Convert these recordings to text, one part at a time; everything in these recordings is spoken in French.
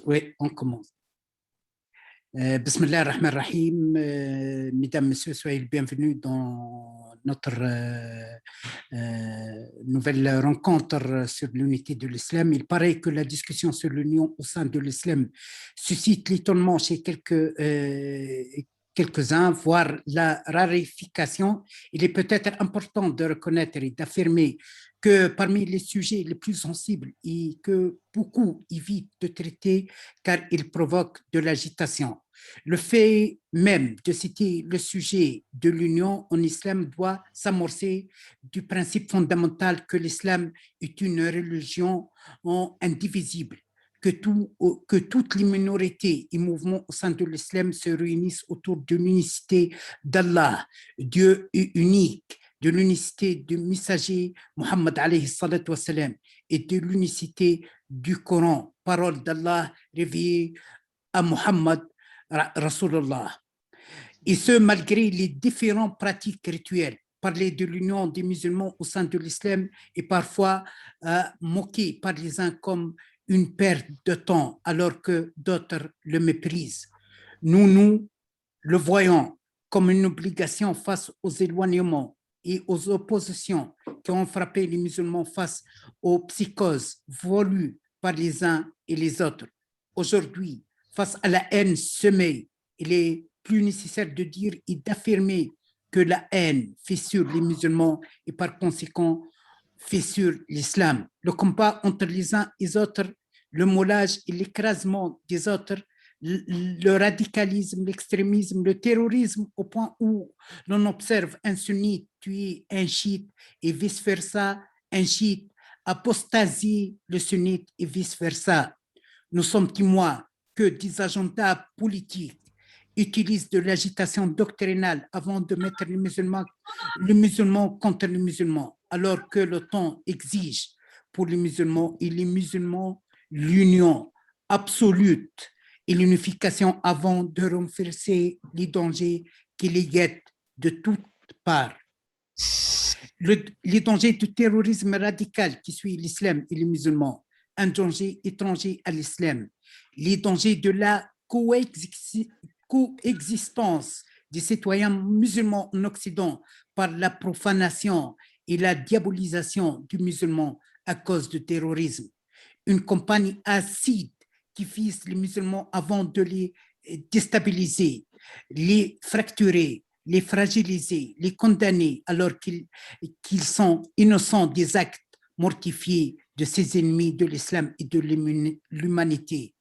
Oui, on commence. Bismillah ar-Rahman ar-Rahim. Mesdames, Messieurs, soyez les bienvenus dans notre nouvelle rencontre sur l'unité de l'islam. Il paraît que la discussion sur l'union au sein de l'islam suscite l'étonnement chez quelques-uns, voire la raréfaction. Il est peut-être important de reconnaître et d'affirmer que parmi les sujets les plus sensibles et que beaucoup évitent de traiter car ils provoquent de l'agitation. Le fait même de citer le sujet de l'union en islam doit s'amorcer du principe fondamental que l'islam est une religion indivisible, que toutes les minorités et mouvements au sein de l'islam se réunissent autour de l'unicité d'Allah, Dieu unique, de l'unicité du messager Muhammad alayhi salatu wassalam et de l'unicité du Coran, parole d'Allah révélée à Muhammad Rasulullah. Et ce, malgré les différentes pratiques rituelles. Parler de l'union des musulmans au sein de l'islam est parfois moqué par les uns comme une perte de temps, alors que d'autres le méprisent. Nous le voyons comme une obligation face aux éloignements et aux oppositions qui ont frappé les musulmans face aux psychoses voulues par les uns et les autres. Aujourd'hui, face à la haine semée, il est plus nécessaire de dire et d'affirmer que la haine fait sur les musulmans et par conséquent fait sur l'islam. Le combat entre les uns et les autres, le moulage et l'écrasement des autres, le radicalisme, l'extrémisme, le terrorisme, au point où l'on observe un sunnite tuer un chiite et vice-versa, un chiite apostasier le sunnite et vice-versa. Nous sommes témoins que des agendas politiques utilisent de l'agitation doctrinale avant de mettre les musulmans contre les musulmans, alors que le temps exige pour les musulmans et les musulmans l'union absolue et l'unification avant de renverser les dangers qui les guettent de toutes parts. Les dangers du terrorisme radical qui suit l'islam et les musulmans, un danger étranger à l'islam, les dangers de la coexistence des citoyens musulmans en Occident par la profanation et la diabolisation du musulman à cause du terrorisme, une campagne acide qui vise les musulmans avant de les déstabiliser, les fracturer, les fragiliser, les condamner alors qu'ils sont innocents des actes mortifiés de ces ennemis de l'islam et de l'humanité.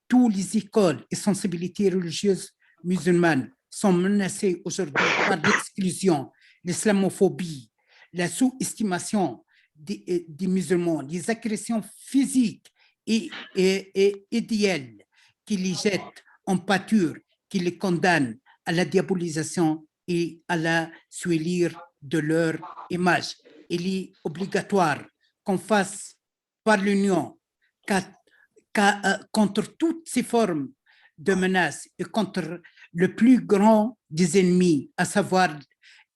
Toutes les écoles et sensibilités religieuses musulmanes sont menacées aujourd'hui par l'exclusion, l'islamophobie, la sous-estimation des musulmans, les agressions physiques et idéales qui les jettent en pâture, qui les condamnent à la diabolisation et à la souillure de leur image. Il est obligatoire qu'on fasse par l'union contre toutes ces formes de menaces et contre le plus grand des ennemis, à savoir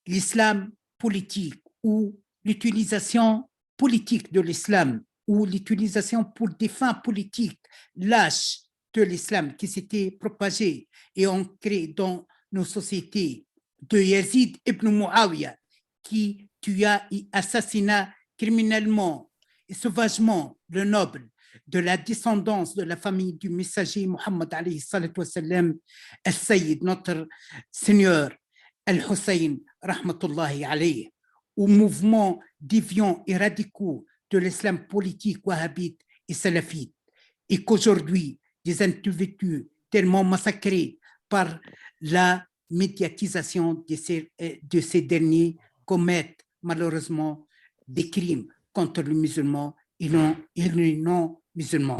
l'islam politique ou l'utilisation politique de l'islam ou l'utilisation pour des fins politiques lâches de l'islam qui s'était propagé et ancré dans nos sociétés, de Yazid ibn Muawiyah qui tua et assassina criminellement et sauvagement le noble de la descendance de la famille du messager Muhammad alayhi salatu wassalam, al-Sayyid, notre Seigneur Al-Hussein rahmatullahi alayhi, au mouvement déviant et radicaux de l'islam politique wahhabite et salafite, et qu'aujourd'hui des individus tellement massacrés par la médiatisation de ces derniers commettent malheureusement des crimes contre les musulmans et les non-musulmans.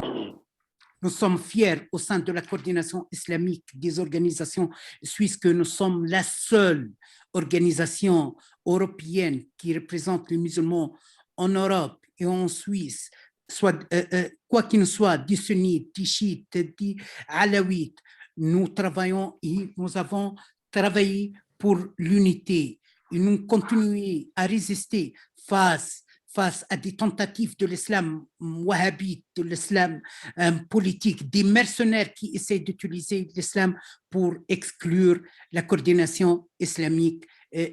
Nous sommes fiers au sein de la coordination islamique des organisations suisses que nous sommes la seule organisation européenne qui représente les musulmans en Europe et en Suisse, quoi qu'il soit, des sunnites, des chiites, des alaouites. Nous travaillons et nous avons travaillé pour l'unité et nous continuons à résister face face à des tentatives de l'islam wahhabite, de l'islam politique, des mercenaires qui essaient d'utiliser l'islam pour exclure la coordination islamique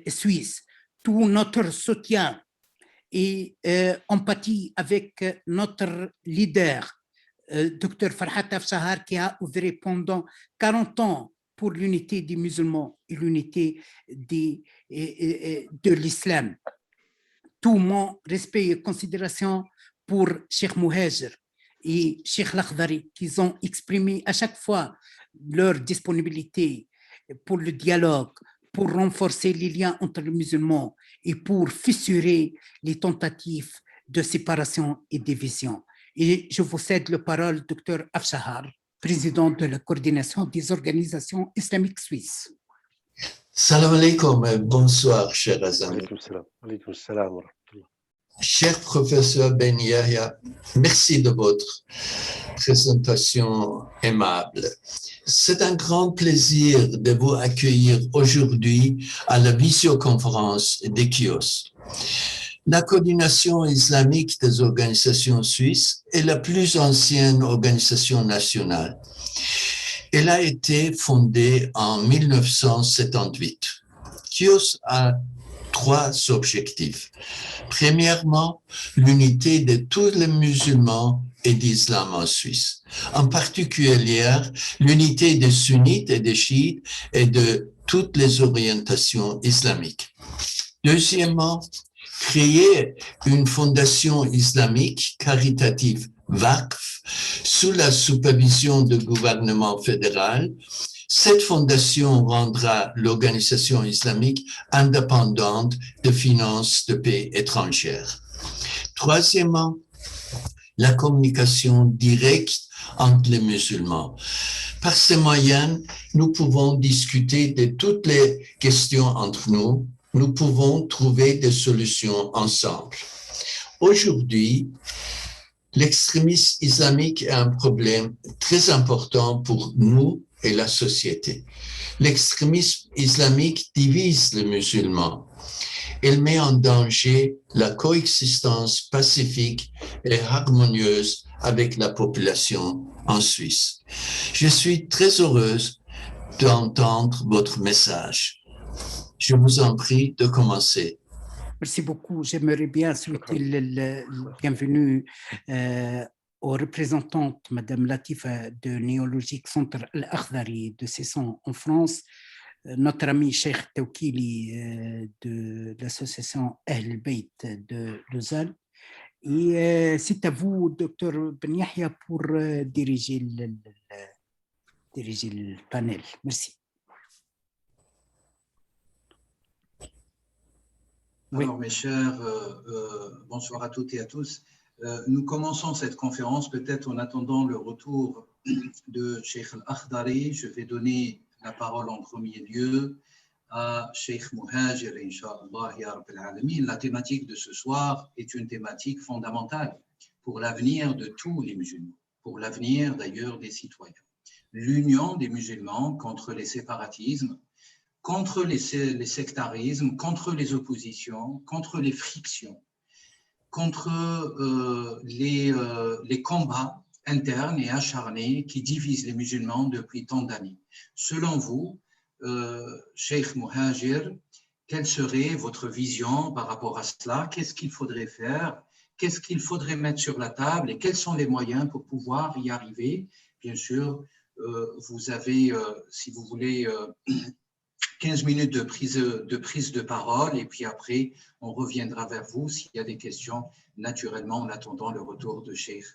suisse. Tout notre soutien et empathie avec notre leader, Dr Farhat Afshar, qui a œuvré pendant 40 ans pour l'unité des musulmans et l'unité de l'islam. Tout mon respect et considération pour Cheikh Mouhajir et Cheikh Lakhdari, qui ont exprimé à chaque fois leur disponibilité pour le dialogue, pour renforcer les liens entre les musulmans et pour fissurer les tentatives de séparation et division. Et je vous cède la parole, Dr Afshar, président de la coordination des organisations islamiques suisses. Salam alaikum, bonsoir, chers amis. Alaykoum salam. Cher professeur Ben Yahya, merci de votre présentation aimable. C'est un grand plaisir de vous accueillir aujourd'hui à la visioconférence de Chios. La coordination islamique des organisations suisses est la plus ancienne organisation nationale. Elle a été fondée en 1978. Chios a 3 objectifs. Premièrement, l'unité de tous les musulmans et d'islam en Suisse. En particulier, l'unité des sunnites et des chiites et de toutes les orientations islamiques. Deuxièmement, créer une fondation islamique caritative WAQF sous la supervision du gouvernement fédéral. Cette fondation rendra l'organisation islamique indépendante de finances de pays étrangères. Troisièmement, la communication directe entre les musulmans. Par ces moyens, nous pouvons discuter de toutes les questions entre nous. Nous pouvons trouver des solutions ensemble. Aujourd'hui, l'extrémisme islamique est un problème très important pour nous et la société. L'extrémisme islamique divise les musulmans. Il met en danger la coexistence pacifique et harmonieuse avec la population en Suisse. Je suis très heureuse d'entendre votre message. Je vous en prie de commencer. Merci beaucoup. J'aimerais bien souhaiter le bienvenue aux représentantes, Madame Latifa de Néologique Centre Al-Akhdari de Cesson en France, notre ami Cheikh Tawkili de l'association Ahl Bayt de Lausanne. Et c'est à vous, Dr Ben Yahya, pour diriger le panel. Merci. Alors, mes chers, bonsoir à toutes et à tous. Nous commençons cette conférence peut-être en attendant le retour de Cheikh Al-Akhdari. Je vais donner la parole en premier lieu à Cheikh Mouhajir, Inch'Allah, Ya Rabbil Alamin. La thématique de ce soir est une thématique fondamentale pour l'avenir de tous les musulmans, pour l'avenir d'ailleurs des citoyens. L'union des musulmans contre les séparatismes, contre les sectarismes, contre les oppositions, contre les frictions, contre les combats internes et acharnés qui divisent les musulmans depuis tant d'années. Selon vous, Cheikh Mouhajir, quelle serait votre vision par rapport à cela? Qu'est-ce qu'il faudrait faire? Qu'est-ce qu'il faudrait mettre sur la table et quels sont les moyens pour pouvoir y arriver? Bien sûr, vous avez, si vous voulez, 15 minutes de prise de parole et puis après, on reviendra vers vous s'il y a des questions, naturellement, en attendant le retour de Cheikh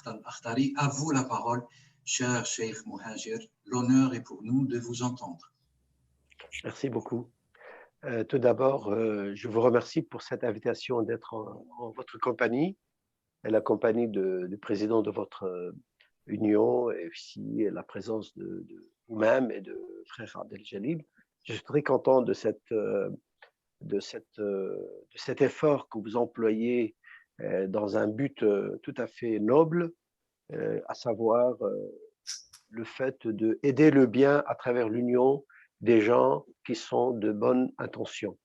Al-Akhdari. À vous la parole, cher Cheikh Mouhajir. L'honneur est pour nous de vous entendre. Merci beaucoup. Tout d'abord, je vous remercie pour cette invitation d'être en votre compagnie, et la compagnie du président de votre union, et aussi la présence de vous-même et de frère Abdel Jalil. Je suis très content de cet effort que vous employez dans un but tout à fait noble, à savoir le fait d'aider le bien à travers l'union des gens qui sont de bonnes intentions.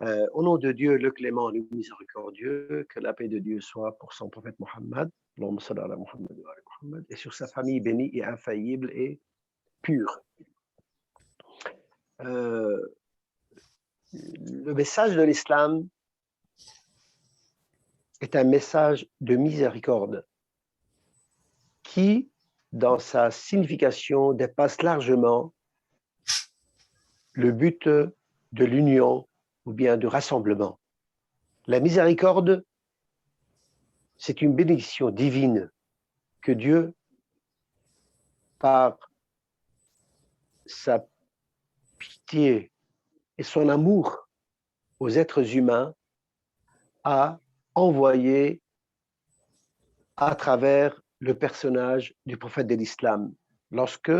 Au nom de Dieu, le clément, le miséricordieux, que la paix de Dieu soit pour son prophète Mohammed, et sur sa famille bénie et infaillible et pure. Le message de l'islam est un message de miséricorde qui, dans sa signification, dépasse largement le but de l'union ou bien du rassemblement. La miséricorde, c'est une bénédiction divine que Dieu, par sa pitié et son amour aux êtres humains, a envoyé à travers le personnage du prophète de l'islam. Lorsque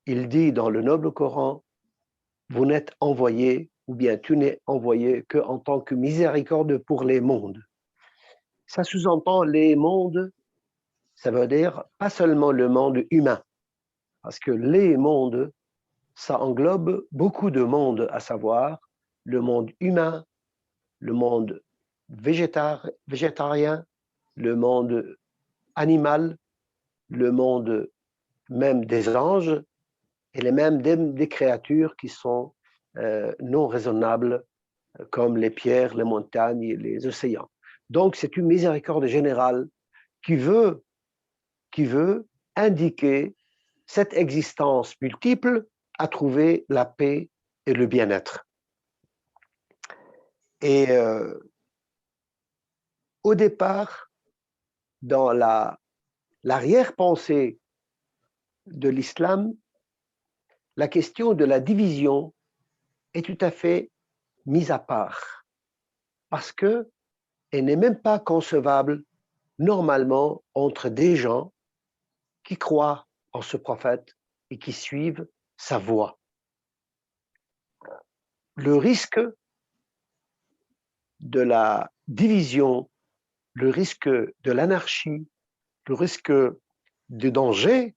il dit dans le noble Coran, vous n'êtes envoyé, ou bien tu n'es envoyé qu'en tant que miséricorde pour les mondes. Ça sous-entend les mondes, ça veut dire pas seulement le monde humain, parce que les mondes, ça englobe beaucoup de mondes, à savoir le monde humain, le monde végétarien, le monde animal, le monde même des anges, et même des créatures qui sont non raisonnables, comme les pierres, les montagnes et les océans. Donc, c'est une miséricorde générale qui veut indiquer cette existence multiple à trouver la paix et le bien-être. Et au départ, dans l'arrière-pensée de l'islam, la question de la division est tout à fait mise à part, parce qu'elle n'est même pas concevable normalement entre des gens qui croient en ce prophète et qui suivent sa voie. Le risque de la division, le risque de l'anarchie, le risque de danger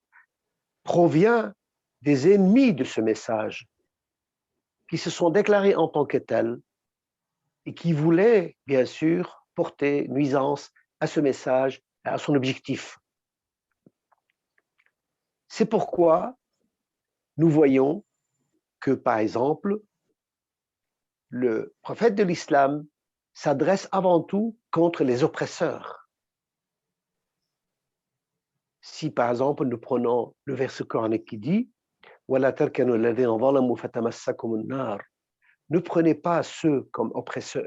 provient des ennemis de ce message qui se sont déclarés en tant que tels et qui voulaient, bien sûr, porter nuisance à ce message et à son objectif. C'est pourquoi nous voyons que, par exemple, le prophète de l'islam s'adresse avant tout contre les oppresseurs. Si, par exemple, nous prenons le verset coranique qui dit « ne prenez pas ceux comme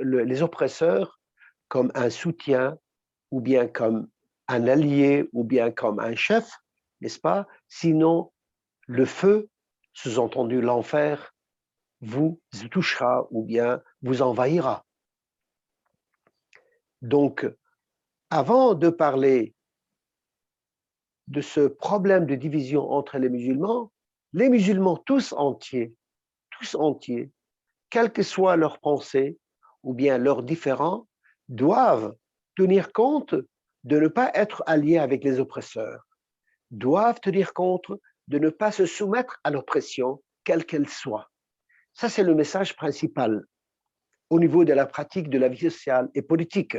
les oppresseurs comme un soutien ou bien comme un allié ou bien comme un chef, n'est-ce pas? Sinon, le feu, sous-entendu l'enfer, vous touchera ou bien vous envahira. » Donc, avant de parler de ce problème de division entre les musulmans tous entiers, quelle que soit leur pensée ou bien leurs différends, doivent tenir compte de ne pas être alliés avec les oppresseurs, doivent tenir compte de ne pas se soumettre à l'oppression, quelle qu'elle soit. Ça, c'est le message principal au niveau de la pratique de la vie sociale et politique.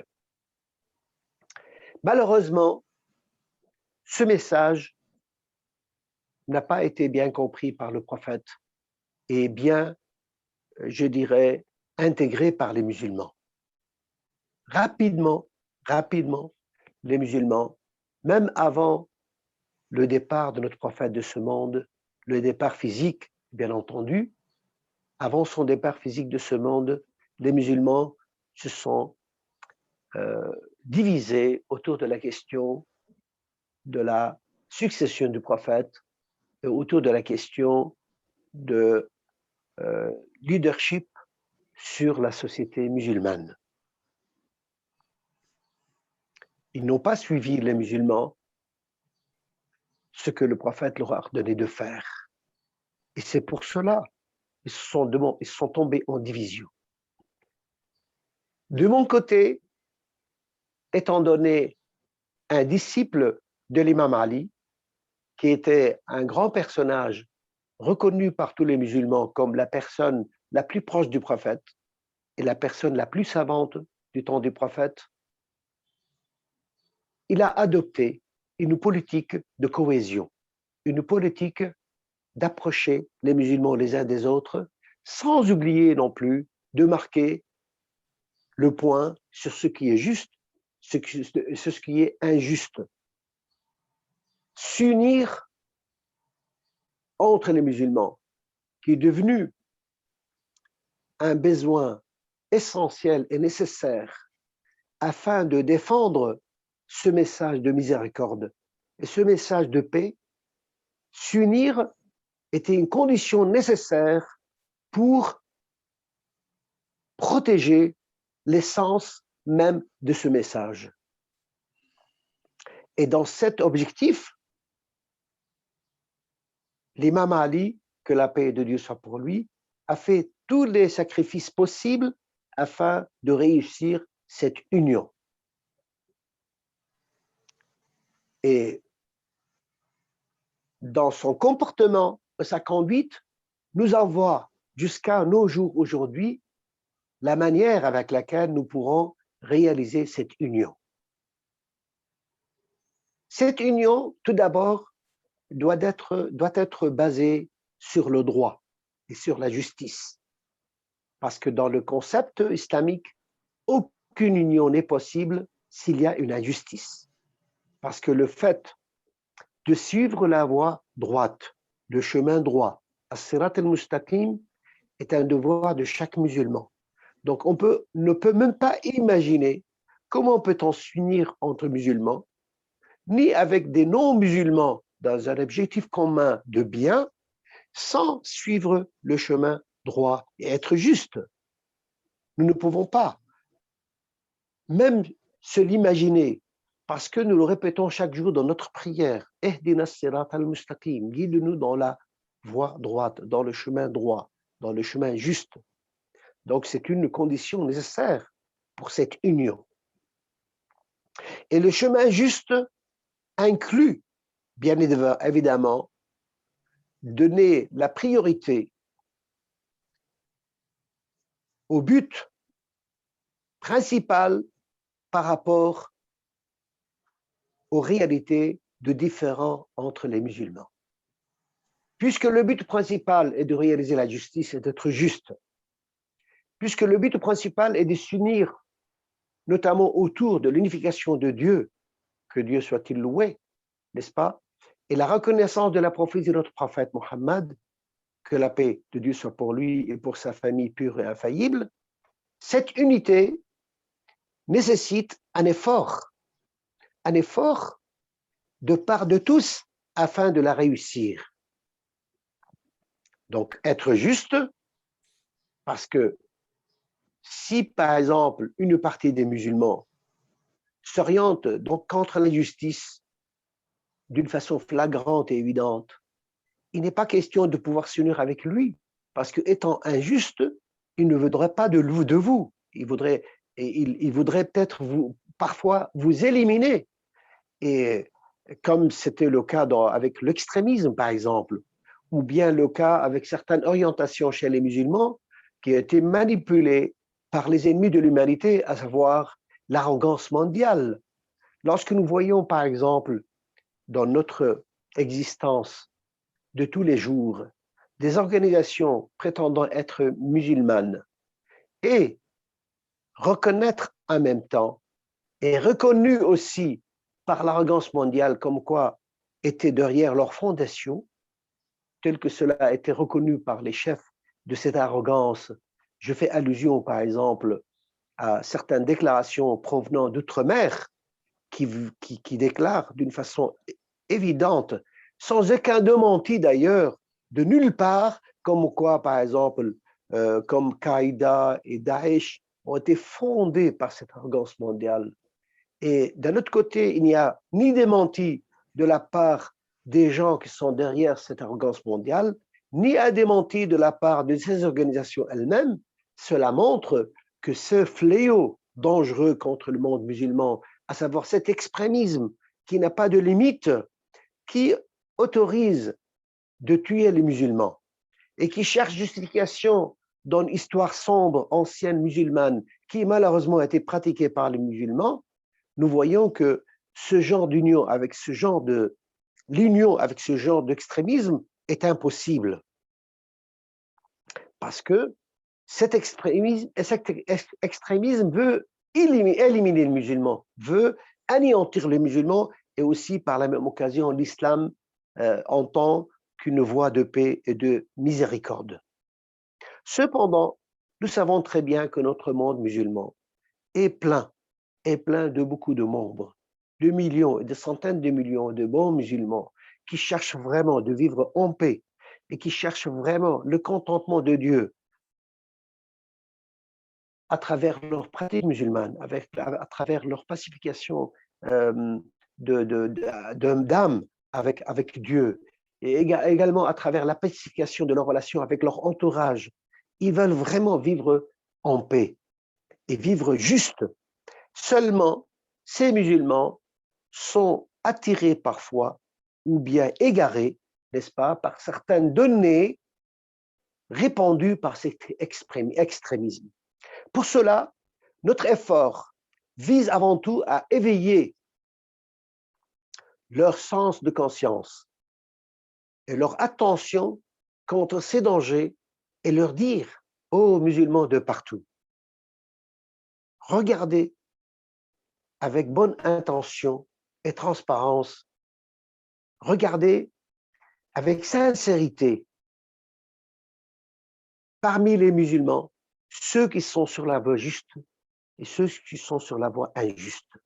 Malheureusement, ce message n'a pas été bien compris par le prophète et bien, je dirais, intégré par les musulmans. Rapidement, les musulmans, même avant le départ de notre prophète de ce monde, le départ physique, bien entendu, avant son départ physique de ce monde, les musulmans se sont divisés autour de la question de la succession du prophète et autour de la question de leadership sur la société musulmane. Ils n'ont pas suivi les musulmans ce que le prophète leur a ordonné de faire. Et c'est pour cela qu'ils sont tombés en division. De mon côté, étant donné un disciple de l'imam Ali, qui était un grand personnage reconnu par tous les musulmans comme la personne la plus proche du prophète, est la personne la plus savante du temps du prophète, il a adopté une politique de cohésion, une politique d'approcher les musulmans les uns des autres, sans oublier non plus de marquer le point sur ce qui est juste, sur ce qui est injuste. S'unir entre les musulmans, qui est devenu un besoin essentiel et nécessaire afin de défendre ce message de miséricorde et ce message de paix, s'unir était une condition nécessaire pour protéger l'essence même de ce message. Et dans cet objectif, l'imam Ali, que la paix de Dieu soit pour lui, a fait tous les sacrifices possibles afin de réussir cette union. Et dans son comportement, sa conduite, nous envoie jusqu'à nos jours aujourd'hui la manière avec laquelle nous pourrons réaliser cette union. Cette union, tout d'abord, doit être basée sur le droit et sur la justice. Parce que dans le concept islamique, aucune union n'est possible s'il y a une injustice. Parce que le fait de suivre la voie droite, le chemin droit, as-sirat al-mustaqim, est un devoir de chaque musulman. Donc on ne peut même pas imaginer comment peut-on s'unir entre musulmans, ni avec des non-musulmans dans un objectif commun de bien, sans suivre le chemin droit et être juste. Nous ne pouvons pas même se l'imaginer, parce que nous le répétons chaque jour dans notre prière. Ihdina as-sirat al-mustaqim, guide-nous dans la voie droite, dans le chemin droit, dans le chemin juste. Donc c'est une condition nécessaire pour cette union. Et le chemin juste inclut, bien évidemment, donner la priorité au but principal par rapport aux réalités de différends entre les musulmans. Puisque le but principal est de réaliser la justice et d'être juste, puisque le but principal est de s'unir notamment autour de l'unification de Dieu, que Dieu soit-il loué, n'est-ce pas? Et la reconnaissance de la prophétie de notre prophète Mohammed, que la paix de Dieu soit pour lui et pour sa famille pure et infaillible, cette unité nécessite un effort de part de tous afin de la réussir. Donc, être juste, parce que si, par exemple, une partie des musulmans s'oriente donc contre l'injustice d'une façon flagrante et évidente, il n'est pas question de pouvoir s'unir avec lui, parce que étant injuste, il ne voudrait pas de vous. Il voudrait peut-être parfois vous éliminer. Et comme c'était le cas avec l'extrémisme, par exemple, ou bien le cas avec certaines orientations chez les musulmans qui ont été manipulées par les ennemis de l'humanité, à savoir l'arrogance mondiale. Lorsque nous voyons, par exemple, dans notre existence de tous les jours, des organisations prétendant être musulmanes et reconnaître en même temps et reconnues aussi par l'arrogance mondiale comme quoi était derrière leur fondation, tel que cela a été reconnu par les chefs de cette arrogance. Je fais allusion, par exemple, à certaines déclarations provenant d'outre-mer qui déclarent d'une façon évidente, sans aucun démenti d'ailleurs, de nulle part, comme quoi, par exemple, comme Qaïda et Daesh ont été fondés par cette arrogance mondiale. Et d'un autre côté, il n'y a ni démenti de la part des gens qui sont derrière cette arrogance mondiale, ni un démenti de la part de ces organisations elles-mêmes. Cela montre que ce fléau dangereux contre le monde musulman, à savoir cet extrémisme qui n'a pas de limite, qui autorise de tuer les musulmans et qui cherche justification dans l'histoire sombre ancienne musulmane qui malheureusement a été pratiquée par les musulmans, nous voyons que ce genre d'union avec ce genre de l'union avec ce genre d'extrémisme est impossible. Parce que cet extrémisme veut éliminer le musulman, veut anéantir le musulman et aussi par la même occasion l'islam en tant qu'une voie de paix et de miséricorde. Cependant, nous savons très bien que notre monde musulman est plein de beaucoup de membres, de millions et de centaines de millions de bons musulmans qui cherchent vraiment de vivre en paix et qui cherchent vraiment le contentement de Dieu à travers leur pratique musulmane, à travers leur pacification d'âme avec Dieu, et également à travers la pacification de leur relation avec leur entourage. Ils veulent vraiment vivre en paix et vivre juste. Seulement, ces musulmans sont attirés parfois ou bien égarés, n'est-ce pas, par certaines données répandues par cet extrémisme. Pour cela, notre effort vise avant tout à éveiller leur sens de conscience et leur attention contre ces dangers et leur dire aux musulmans de partout, regardez avec bonne intention et transparence, regardez avec sincérité parmi les musulmans ceux qui sont sur la voie juste et ceux qui sont sur la voie injuste.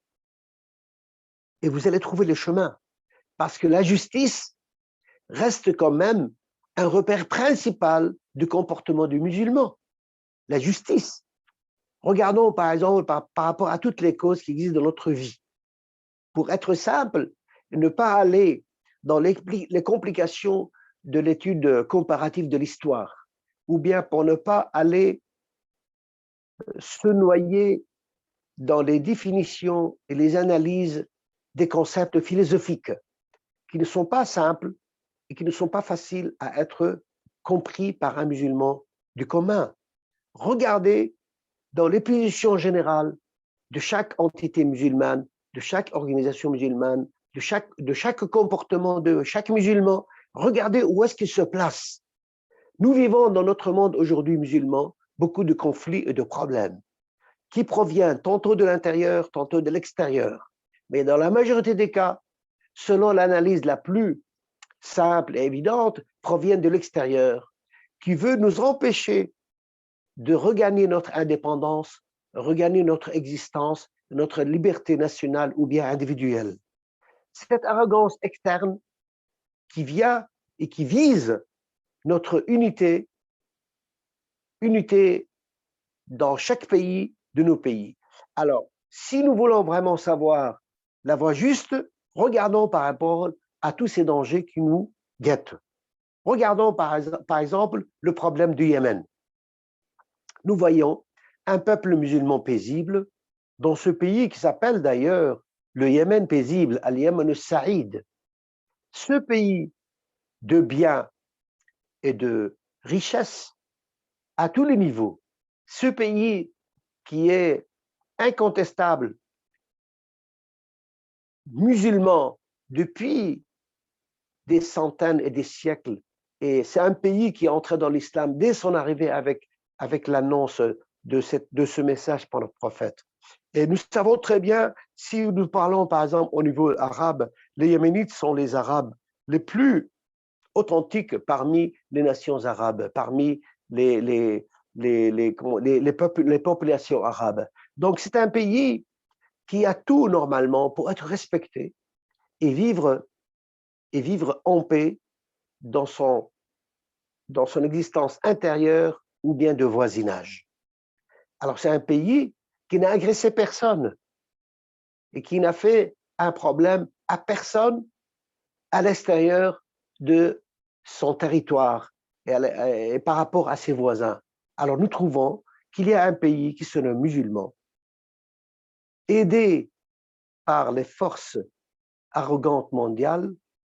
Et vous allez trouver le chemin, parce que la justice reste quand même un repère principal du comportement du musulman. La justice. Regardons par exemple par rapport à toutes les causes qui existent dans notre vie. Pour être simple, ne pas aller dans les complications de l'étude comparative de l'histoire, ou bien pour ne pas aller se noyer dans les définitions et les analyses des concepts philosophiques qui ne sont pas simples et qui ne sont pas faciles à être compris par un musulman du commun. Regardez dans les positions générales de chaque entité musulmane, de chaque organisation musulmane, de chaque comportement de chaque musulman, regardez où est-ce qu'il se place. Nous vivons dans notre monde aujourd'hui musulman beaucoup de conflits et de problèmes qui proviennent tantôt de l'intérieur, tantôt de l'extérieur. Mais dans la majorité des cas, selon l'analyse la plus simple et évidente, proviennent de l'extérieur, qui veut nous empêcher de regagner notre indépendance, regagner notre existence, notre liberté nationale ou bien individuelle. Cette arrogance externe qui vient et qui vise notre unité dans chaque pays de nos pays. Alors, si nous voulons vraiment savoir la voie juste, regardons par rapport à tous ces dangers qui nous guettent. Regardons par exemple le problème du Yémen. Nous voyons un peuple musulman paisible dans ce pays qui s'appelle d'ailleurs le Yémen paisible, Al-Yémen al-Saïd. Ce pays de biens et de richesse à tous les niveaux, ce pays qui est incontestable, musulman depuis des centaines et des siècles, et c'est un pays qui est entré dans l'islam dès son arrivée avec l'annonce de ce message par le prophète. Et nous savons très bien, si nous parlons par exemple au niveau arabe, les Yéménites sont les Arabes les plus authentiques parmi les nations arabes, parmi les populations arabes. Donc c'est un pays qui a tout normalement pour être respecté et vivre en paix dans son existence intérieure ou bien de voisinage. Alors c'est un pays qui n'a agressé personne et qui n'a fait un problème à personne à l'extérieur de son territoire et par rapport à ses voisins. Alors nous trouvons qu'il y a un pays qui se nomme musulman, aidé par les forces arrogantes mondiales,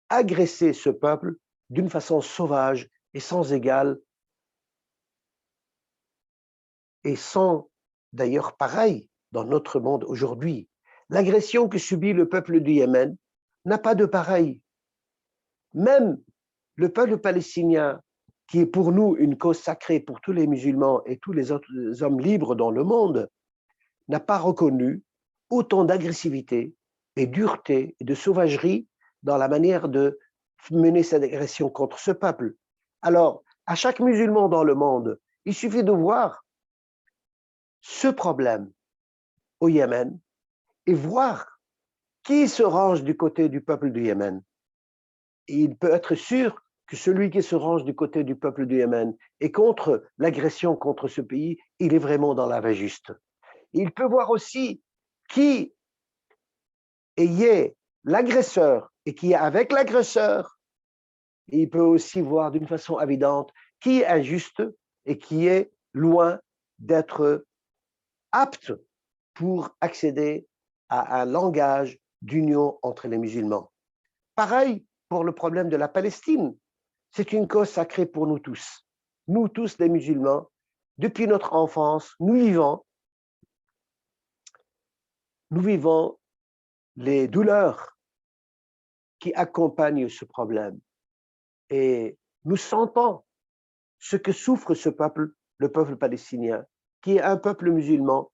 agresser ce peuple d'une façon sauvage et sans égale et sans d'ailleurs pareil dans notre monde aujourd'hui. L'agression que subit le peuple du Yémen n'a pas de pareil. Même le peuple palestinien, qui est pour nous une cause sacrée pour tous les musulmans et tous les autres hommes libres dans le monde, n'a pas reconnu autant d'agressivité et dureté et de sauvagerie dans la manière de mener cette agression contre ce peuple. Alors, à chaque musulman dans le monde, il suffit de voir ce problème au Yémen et voir qui se range du côté du peuple du Yémen. Et il peut être sûr que celui qui se range du côté du peuple du Yémen et contre l'agression contre ce pays, il est vraiment dans la voie juste. Il peut voir aussi qui est l'agresseur et qui est avec l'agresseur. Il peut aussi voir d'une façon évidente qui est injuste et qui est loin d'être apte pour accéder à un langage d'union entre les musulmans. Pareil pour le problème de la Palestine. C'est une cause sacrée pour nous tous. Nous tous les musulmans, depuis notre enfance, nous vivons les douleurs qui accompagnent ce problème. Et nous sentons ce que souffre ce peuple, le peuple palestinien, qui est un peuple musulman,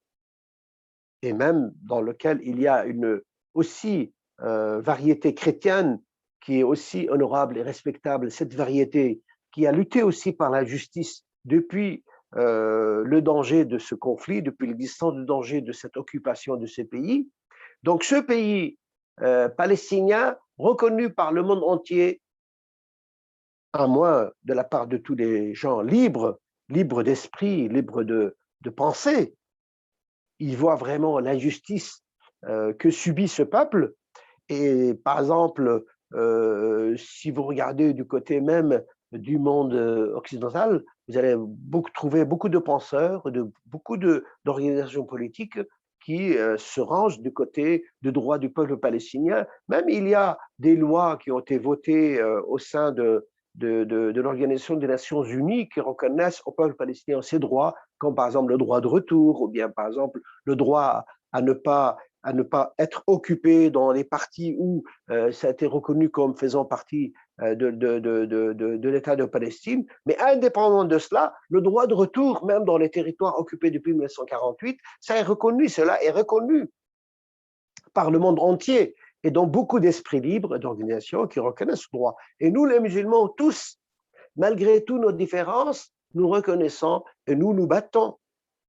et même dans lequel il y a une aussi variété chrétienne qui est aussi honorable et respectable, cette variété qui a lutté aussi par la justice depuis le danger de ce conflit, depuis l'existence du danger de cette occupation de ces pays. Donc ce pays palestinien, reconnu par le monde entier, à moins de la part de tous les gens libres d'esprit, libres de pensée, ils voient vraiment l'injustice que subit ce peuple. Et par exemple, si vous regardez du côté même du monde occidental, vous allez trouver beaucoup de penseurs, beaucoup d'organisations politiques qui se rangent du côté du droit du peuple palestinien. Même il y a des lois qui ont été votées au sein de l'Organisation des Nations Unies qui reconnaissent au peuple palestinien ses droits, comme par exemple le droit de retour, ou bien par exemple le droit à ne pas être occupé dans les parties où ça a été reconnu comme faisant partie de l'État de Palestine. Mais indépendamment de cela, le droit de retour, même dans les territoires occupés depuis 1948, cela est reconnu par le monde entier et dans beaucoup d'esprits libres d'organisations qui reconnaissent ce droit. Et nous, les musulmans, tous, malgré toutes nos différences, nous reconnaissons et nous battons,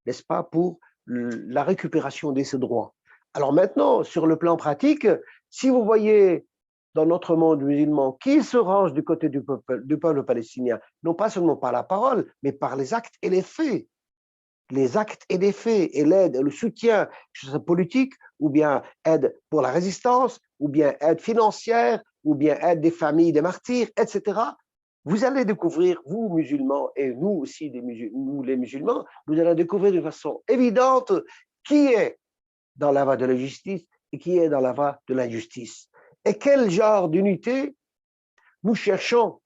n'est-ce pas, pour la récupération de ces droits. Alors maintenant, sur le plan pratique, si vous voyez dans notre monde musulman qui se range du côté du peuple palestinien, non pas seulement par la parole, mais par les actes et les faits. Les actes et les faits, et l'aide, le soutien, que ce soit politique, ou bien aide pour la résistance, ou bien aide financière, ou bien aide des familles des martyrs, etc. Vous allez découvrir, vous musulmans, et nous aussi, nous les musulmans, vous allez découvrir de façon évidente qui est dans la voie de la justice et qui est dans la voie de l'injustice. Et quel genre d'unité nous cherchons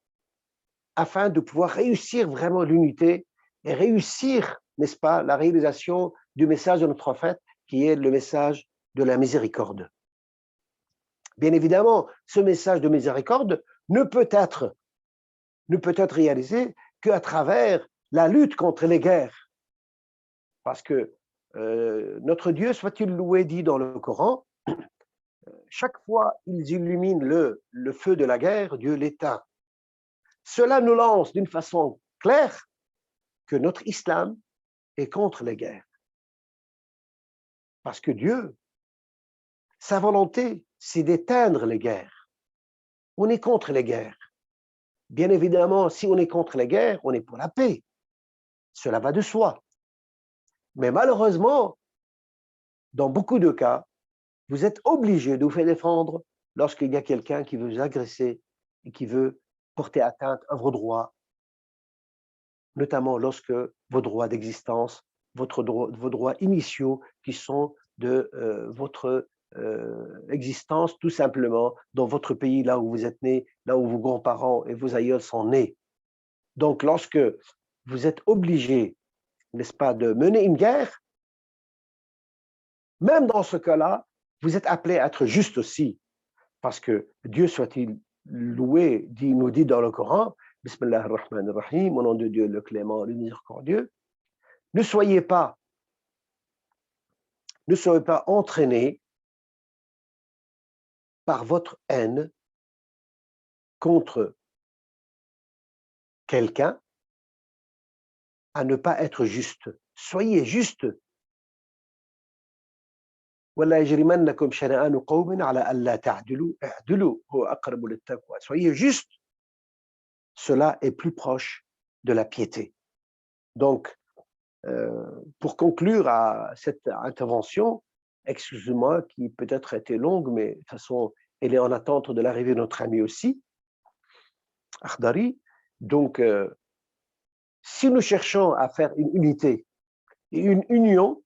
afin de pouvoir réussir vraiment l'unité et réussir, n'est-ce pas, la réalisation du message de notre prophète qui est le message de la miséricorde. Bien évidemment, ce message de miséricorde ne peut être réalisé qu'à travers la lutte contre les guerres. Parce que notre Dieu, soit-il loué, dit dans le Coran, chaque fois qu'ils illuminent le feu de la guerre, Dieu l'éteint. Cela nous lance d'une façon claire que notre islam est contre les guerres. Parce que Dieu, sa volonté, c'est d'éteindre les guerres. On est contre les guerres. Bien évidemment, si on est contre les guerres, on est pour la paix. Cela va de soi. Mais malheureusement, dans beaucoup de cas, vous êtes obligé de vous faire défendre lorsqu'il y a quelqu'un qui veut vous agresser et qui veut porter atteinte à vos droits, notamment lorsque vos droits d'existence, vos droits initiaux qui sont de votre existence tout simplement dans votre pays, là où vous êtes né, là où vos grands-parents et vos aïeuls sont nés. Donc lorsque vous êtes obligé n'est-ce pas, de mener une guerre, même dans ce cas-là, vous êtes appelé à être juste aussi. Parce que Dieu soit-il loué, nous dit dans le Coran, Bismillah ar-Rahman ar-Rahim, au nom de Dieu le clément, le miséricordieux, ne soyez pas entraînés par votre haine contre quelqu'un à ne pas être juste. Soyez juste. Soyez juste. Cela est plus proche de la piété. Donc, pour conclure à cette intervention, excusez-moi, qui peut-être a été longue, mais de toute façon, elle est en attente de l'arrivée de notre ami aussi, Akhdari. Donc, si nous cherchons à faire une unité et une union,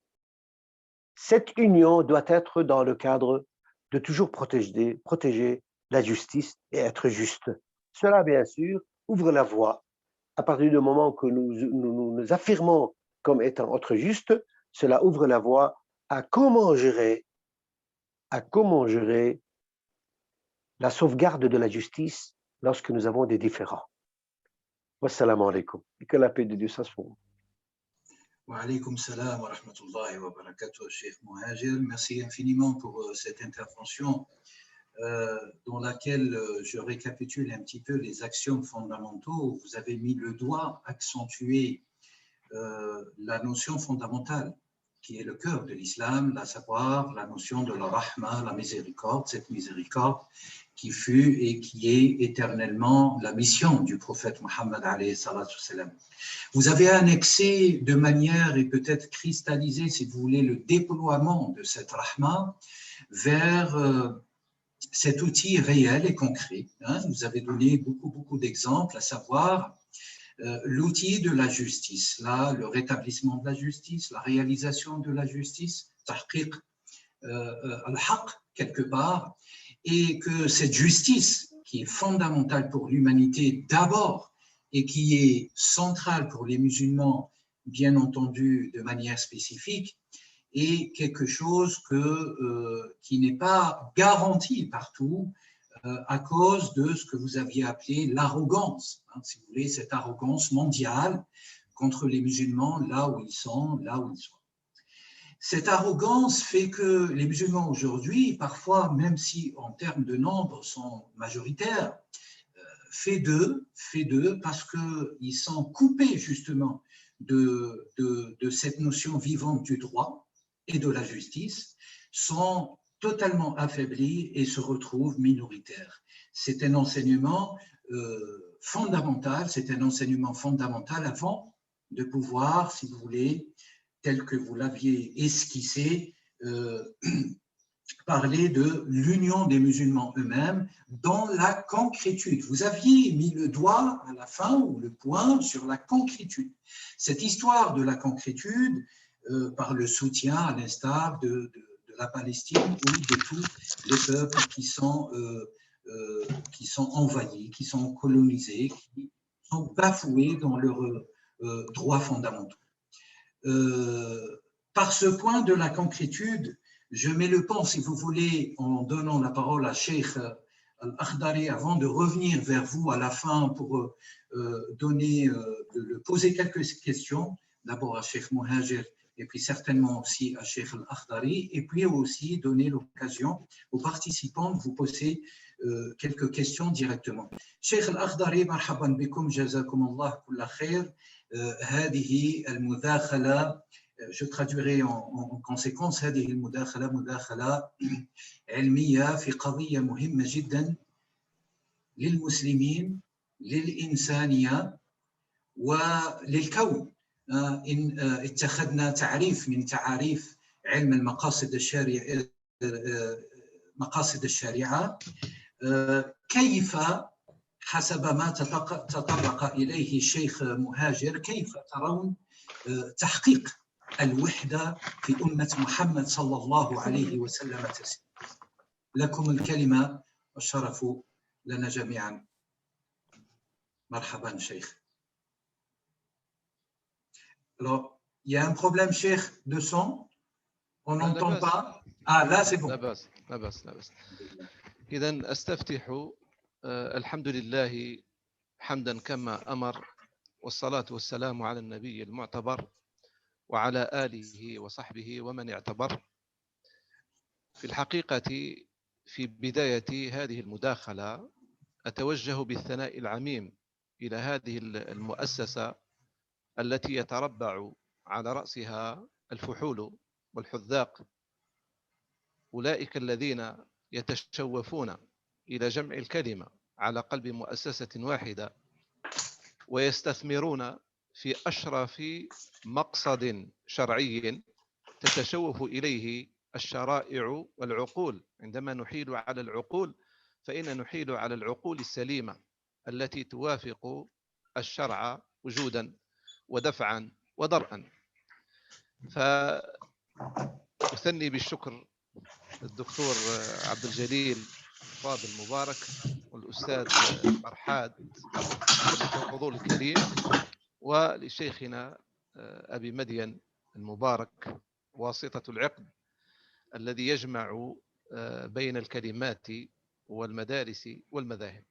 cette union doit être dans le cadre de toujours protéger la justice et être juste. Cela, bien sûr, ouvre la voie. À partir du moment que nous affirmons comme étant être juste, cela ouvre la voie à comment gérer la sauvegarde de la justice lorsque nous avons des différends. Wassalamu alaikum. Et que la paix de Dieu soit sur vous. Wa alaykoum salam wa rahmatullahi wa barakatuh, Cheikh Muhajir. Merci infiniment pour cette intervention dans laquelle je récapitule un petit peu les axiomes fondamentaux. Vous avez mis le doigt, accentué la notion fondamentale qui est le cœur de l'islam, à savoir la notion de la rahma, la miséricorde, cette miséricorde qui fut et qui est éternellement la mission du prophète Mohammed alayhi salatu salam. Vous avez annexé de manière et peut-être cristallisé, si vous voulez, le déploiement de cette rahma vers cet outil réel et concret. Vous avez donné beaucoup d'exemples, à savoir l'outil de la justice, là, le rétablissement de la justice, la réalisation de la justice, tahqiq al-haq, quelque part, et que cette justice, qui est fondamentale pour l'humanité d'abord, et qui est centrale pour les musulmans, bien entendu, de manière spécifique, est quelque chose qui n'est pas garanti partout, à cause de ce que vous aviez appelé l'arrogance, si vous voulez, cette arrogance mondiale contre les musulmans là où ils sont. Cette arrogance fait que les musulmans aujourd'hui, parfois, même si en termes de nombre sont majoritaires, fait d'eux parce qu'ils sont coupés justement de cette notion vivante du droit et de la justice, sont totalement affaiblis et se retrouvent minoritaires. C'est un enseignement fondamental, avant de pouvoir, si vous voulez, tel que vous l'aviez esquissé, parler de l'union des musulmans eux-mêmes dans la concrétude. Vous aviez mis le doigt à la fin, ou le point, sur la concrétude. Cette histoire de la concrétude, par le soutien, à l'instar de la Palestine ou de tous les peuples qui sont envahis, qui sont colonisés, qui sont bafoués dans leurs droits fondamentaux. Par ce point de la concrétude, je mets le pont, si vous voulez, en donnant la parole à Cheikh Al-Akhdari avant de revenir vers vous à la fin pour poser quelques questions, d'abord à Cheikh Muhajir et puis certainement aussi à Cheikh Al-Akhdari, et puis aussi donner l'occasion aux participants de vous poser quelques questions directement. Cheikh Al-Akhdari, marhaban bikum, jazakumullah kulla khair. هذه المداخلة je traduirai en conséquence هذه المداخلة مداخلة علمية في قضية مهمة جدا للمسلمين للإنسانية وللكون. إن اتخذنا تعريف من تعاريف علم مقاصد الشريعة كيف حسب ما تطرق إليه الشيخ مهاجر كيف ترون تحقيق الوحدة في أمة محمد صلى الله عليه وسلم تسليما. لكم الكلمة والشرف لنا جميعا. مرحبا شيخ. Alors, Il y a un problème, Cheikh, de son. On لا n'entend بأس. pas. Ah, là, c'est لا bon. بأس لا بأس لا بأس. إذن أستفتح الحمد لله حمدا كما أمر، والصلاة والسلام على النبي المعتبر وعلى آله وصحبه ومن اعتبر. في الحقيقة في بداية هذه المداخلة أتوجه بالثناء العميم إلى هذه المؤسسة التي يتربع على رأسها الفحول والحذاق، أولئك الذين يتشوفون إلى جمع الكلمة على قلب مؤسسة واحدة، ويستثمرون في أشرف مقصد شرعي تتشوف إليه الشرائع والعقول. عندما نحيل على العقول فإن نحيل على العقول السليمة التي توافق الشرع وجودا ودفعا ودرءا. فأثني بالشكر الدكتور عبد الجليل فاضل مبارك والأستاذ فرحاد بالحضور الكريم، ولشيخنا أبي مدين المبارك واسطة العقد الذي يجمع بين الكلمات والمدارس والمذاهب.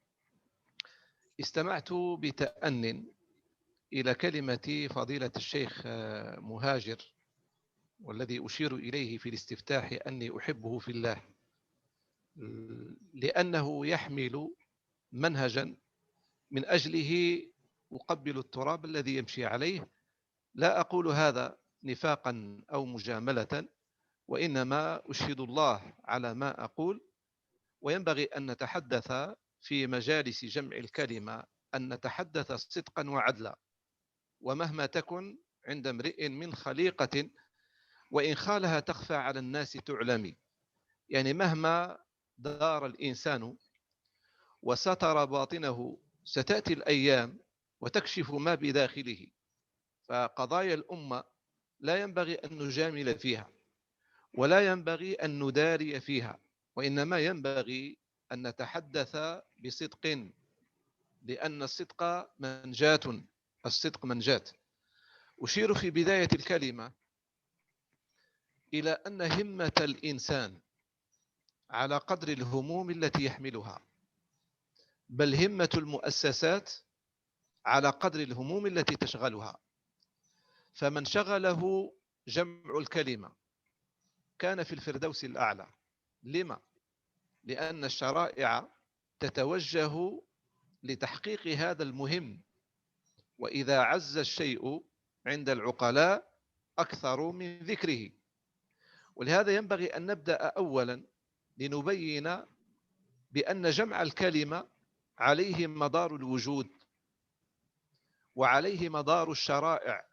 استمعت بتأن إلى كلمة فضيلة الشيخ مهاجر، والذي أشير إليه في الاستفتاح أني أحبه في الله، لأنه يحمل منهجا من أجله أقبل التراب الذي يمشي عليه. لا أقول هذا نفاقا أو مجاملة، وإنما أشهد الله على ما أقول. وينبغي أن نتحدث في مجالس جمع الكلمة أن نتحدث صدقا وعدلا، ومهما تكن عند امرئ من خليقة وإن خالها تخفى على الناس تعلمي. يعني مهما دار الإنسان وستر باطنه ستأتي الأيام وتكشف ما بداخله. فقضايا الأمة لا ينبغي أن نجامل فيها ولا ينبغي أن نداري فيها، وإنما ينبغي أن نتحدث بصدق، لأن الصدق منجاة. الصدق منجاة. أشير في بداية الكلمة إلى أن همة الإنسان على قدر الهموم التي يحملها، بل همة المؤسسات على قدر الهموم التي تشغلها. فمن شغله جمع الكلمة كان في الفردوس الأعلى. لما؟ لأن الشرائع تتوجه لتحقيق هذا المهم، وإذا عز الشيء عند العقلاء أكثر من ذكره. ولهذا ينبغي أن نبدأ أولا لنبين بأن جمع الكلمة عليه مدار الوجود، وعليه مدار الشرائع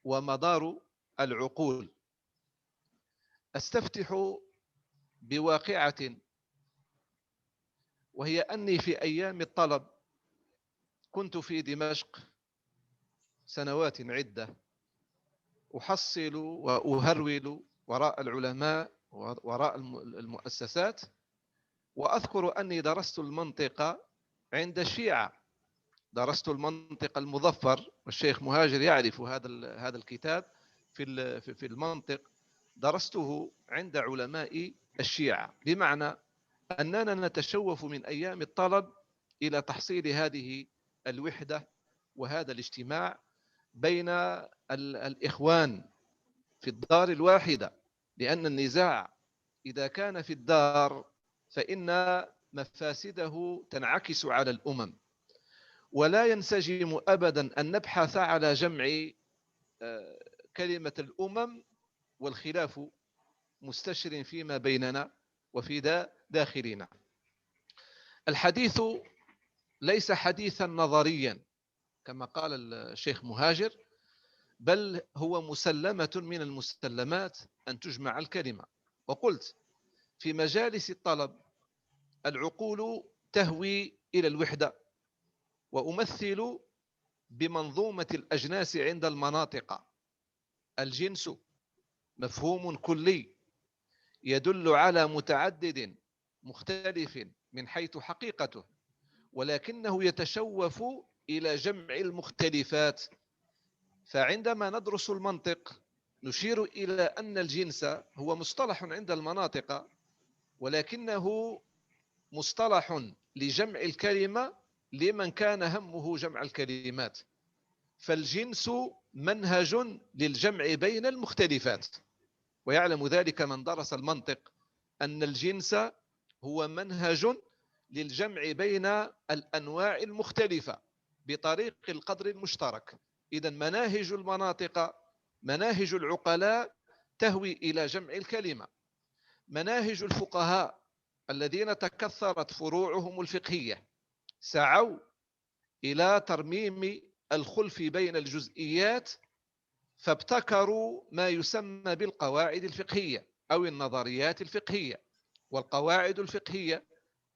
ومدار العقول. أستفتح بواقعة، وهي أني في أيام الطلب كنت في دمشق سنوات عدة أحصل وأهرول وراء العلماء وراء المؤسسات، وأذكر أني درست المنطقة عند الشيعة، درست المنطق المظفر، والشيخ مهاجر يعرف هذا الكتاب في المنطق، درسته عند علماء الشيعة، بمعنى أننا نتشوف من أيام الطلب إلى تحصيل هذه الوحدة وهذا الاجتماع بين الإخوان في الدار الواحدة. لأن النزاع إذا كان في الدار فإن مفاسده تنعكس على الأمم، ولا ينسجم أبدا أن نبحث على جمع كلمة الأمم والخلاف مستشر فيما بيننا وفي داخلنا. الحديث ليس حديثا نظريا كما قال الشيخ مهاجر، بل هو مسلمة من المسلمات أن تجمع الكلمة. وقلت في مجالس الطلب العقول تهوي إلى الوحدة، وأمثل بمنظومة الأجناس عند المناطق. الجنس مفهوم كلي يدل على متعدد مختلف من حيث فعندما ندرس المنطق نشير إلى أن الجنس هو مصطلح عند المناطق، ولكنه مصطلح لجمع الكلمة لمن كان همه جمع الكلمات. فالجنس منهج للجمع بين المختلفات، ويعلم ذلك من درس المنطق أن الجنس هو منهج للجمع بين الأنواع المختلفة بطريق القدر المشترك. إذن مناهج المناطق، مناهج العقلاء تهوي إلى جمع الكلمة. مناهج الفقهاء الذين تكثرت فروعهم الفقهية سعوا إلى ترميم الخلف بين الجزئيات، فابتكروا ما يسمى بالقواعد الفقهية أو النظريات الفقهية. والقواعد الفقهية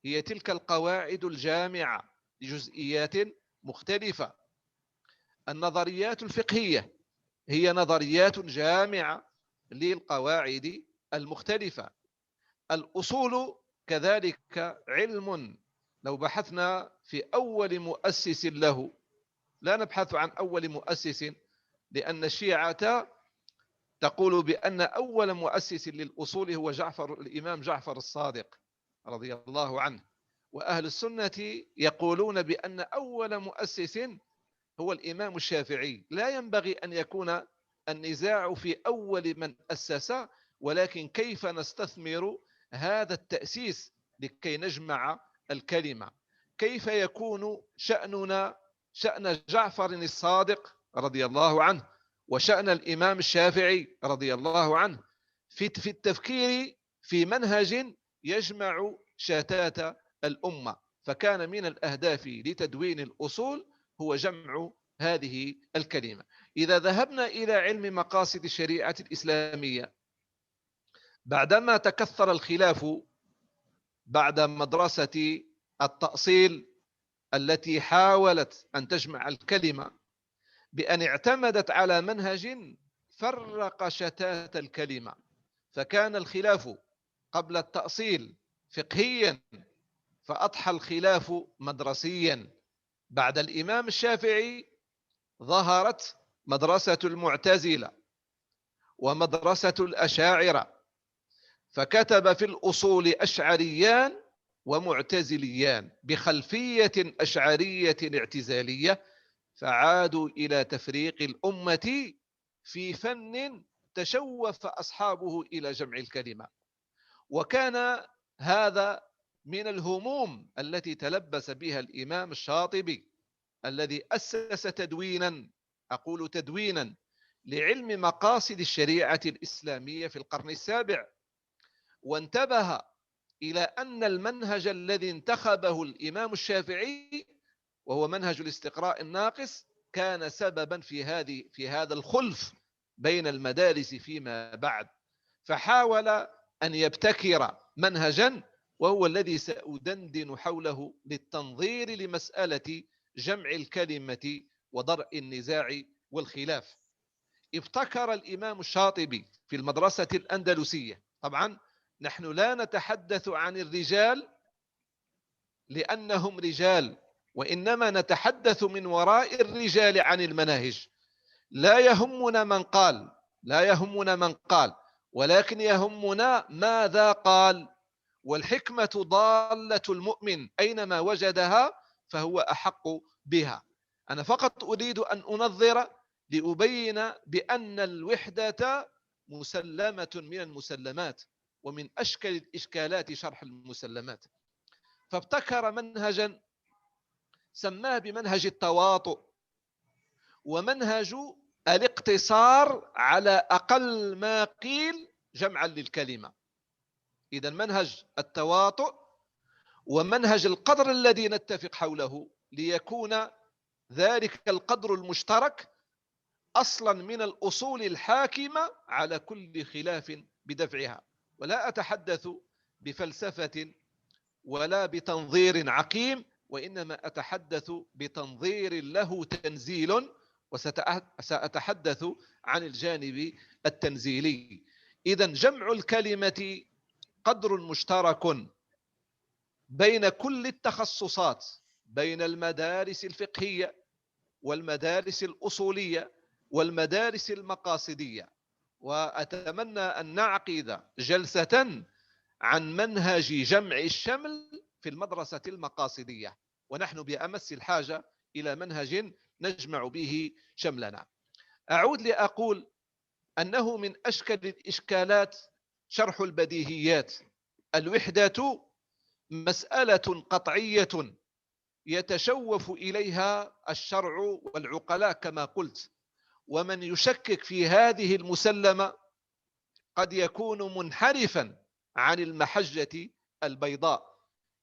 هي تلك القواعد الجامعة لجزئيات مختلفة. النظريات الفقهية هي نظريات جامعة للقواعد المختلفة. الأصول كذلك علم لو بحثنا في أول مؤسس له، لا نبحث عن أول مؤسس، لأن الشيعة تقول بأن أول مؤسس للأصول هو الإمام جعفر الصادق رضي الله عنه، وأهل السنة يقولون بأن أول مؤسس هو الإمام الشافعي. لا ينبغي أن يكون النزاع في أول من أسس، ولكن كيف نستثمر هذا التأسيس لكي نجمع الكلمة. كيف يكون شأننا شأن جعفر الصادق رضي الله عنه وشأن الإمام الشافعي رضي الله عنه في التفكير في منهج يجمع شتات الأمة. فكان من الأهداف لتدوين الأصول هو جمع هذه الكلمة. إذا ذهبنا إلى علم مقاصد الشريعة الإسلامية، بعدما تكثر الخلاف بعد مدرسة التأصيل التي حاولت أن تجمع الكلمة بأن اعتمدت على منهج فرق شتات الكلمة، فكان الخلاف قبل التأصيل فقهيا، فأضحى الخلاف مدرسيا. بعد الإمام الشافعي ظهرت مدرسة المعتزلة ومدرسة الأشاعرة، فكتب في الأصول أشعريان ومعتزليان بخلفية أشعرية اعتزالية، فعادوا إلى تفريق الأمة في فن تشوف أصحابه إلى جمع الكلمة. وكان هذا من الهموم التي تلبس بها الإمام الشاطبي الذي أسس تدوينا، أقول تدوينا، لعلم مقاصد الشريعة الإسلامية في القرن السابع، وانتبه إلى أن المنهج الذي انتخبه الإمام الشافعي وهو منهج الاستقراء الناقص كان سببا في هذا الخلف بين المدارس فيما بعد، فحاول أن يبتكر منهجا وهو الذي سأدندن حوله للتنظير لمسألة جمع الكلمة ودرء النزاع والخلاف. ابتكر الإمام الشاطبي في المدرسة الأندلسية، طبعا نحن لا نتحدث عن الرجال لأنهم رجال، وإنما نتحدث من وراء الرجال عن المناهج. لا يهمنا من قال، ولكن يهمنا ماذا قال. والحكمة ضالة المؤمن أينما وجدها فهو أحق بها. أنا فقط أريد أن أنظر لأبين بأن الوحدة مسلمة من المسلمات، ومن أشكل الإشكالات شرح المسلمات. فابتكر منهجا سماه بمنهج التواطؤ، ومنهج الاقتصار على أقل ما قيل جمعا للكلمة. إذا منهج التواطؤ ومنهج القدر الذي نتفق حوله، ليكون ذلك القدر المشترك أصلا من الأصول الحاكمة على كل خلاف بدفعها. ولا أتحدث بفلسفة ولا بتنظير عقيم، وإنما أتحدث بتنظير له تنزيل، وسأتحدث عن الجانب التنزيلي. إذا جمع الكلمة قدر مشترك بين كل التخصصات، بين المدارس الفقهية والمدارس الأصولية والمدارس المقاصدية. وأتمنى أن نعقد جلسة عن منهج جمع الشمل في المدرسة المقاصدية، ونحن بأمس الحاجة إلى منهج نجمع به شملنا. أعود لأقول أنه من أشكل الإشكالات شرح البديهيات. الوحدة مسألة قطعية يتشوف إليها الشرع والعقلاء كما قلت، ومن يشكك في هذه المسلمة قد يكون منحرفا عن المحجة البيضاء.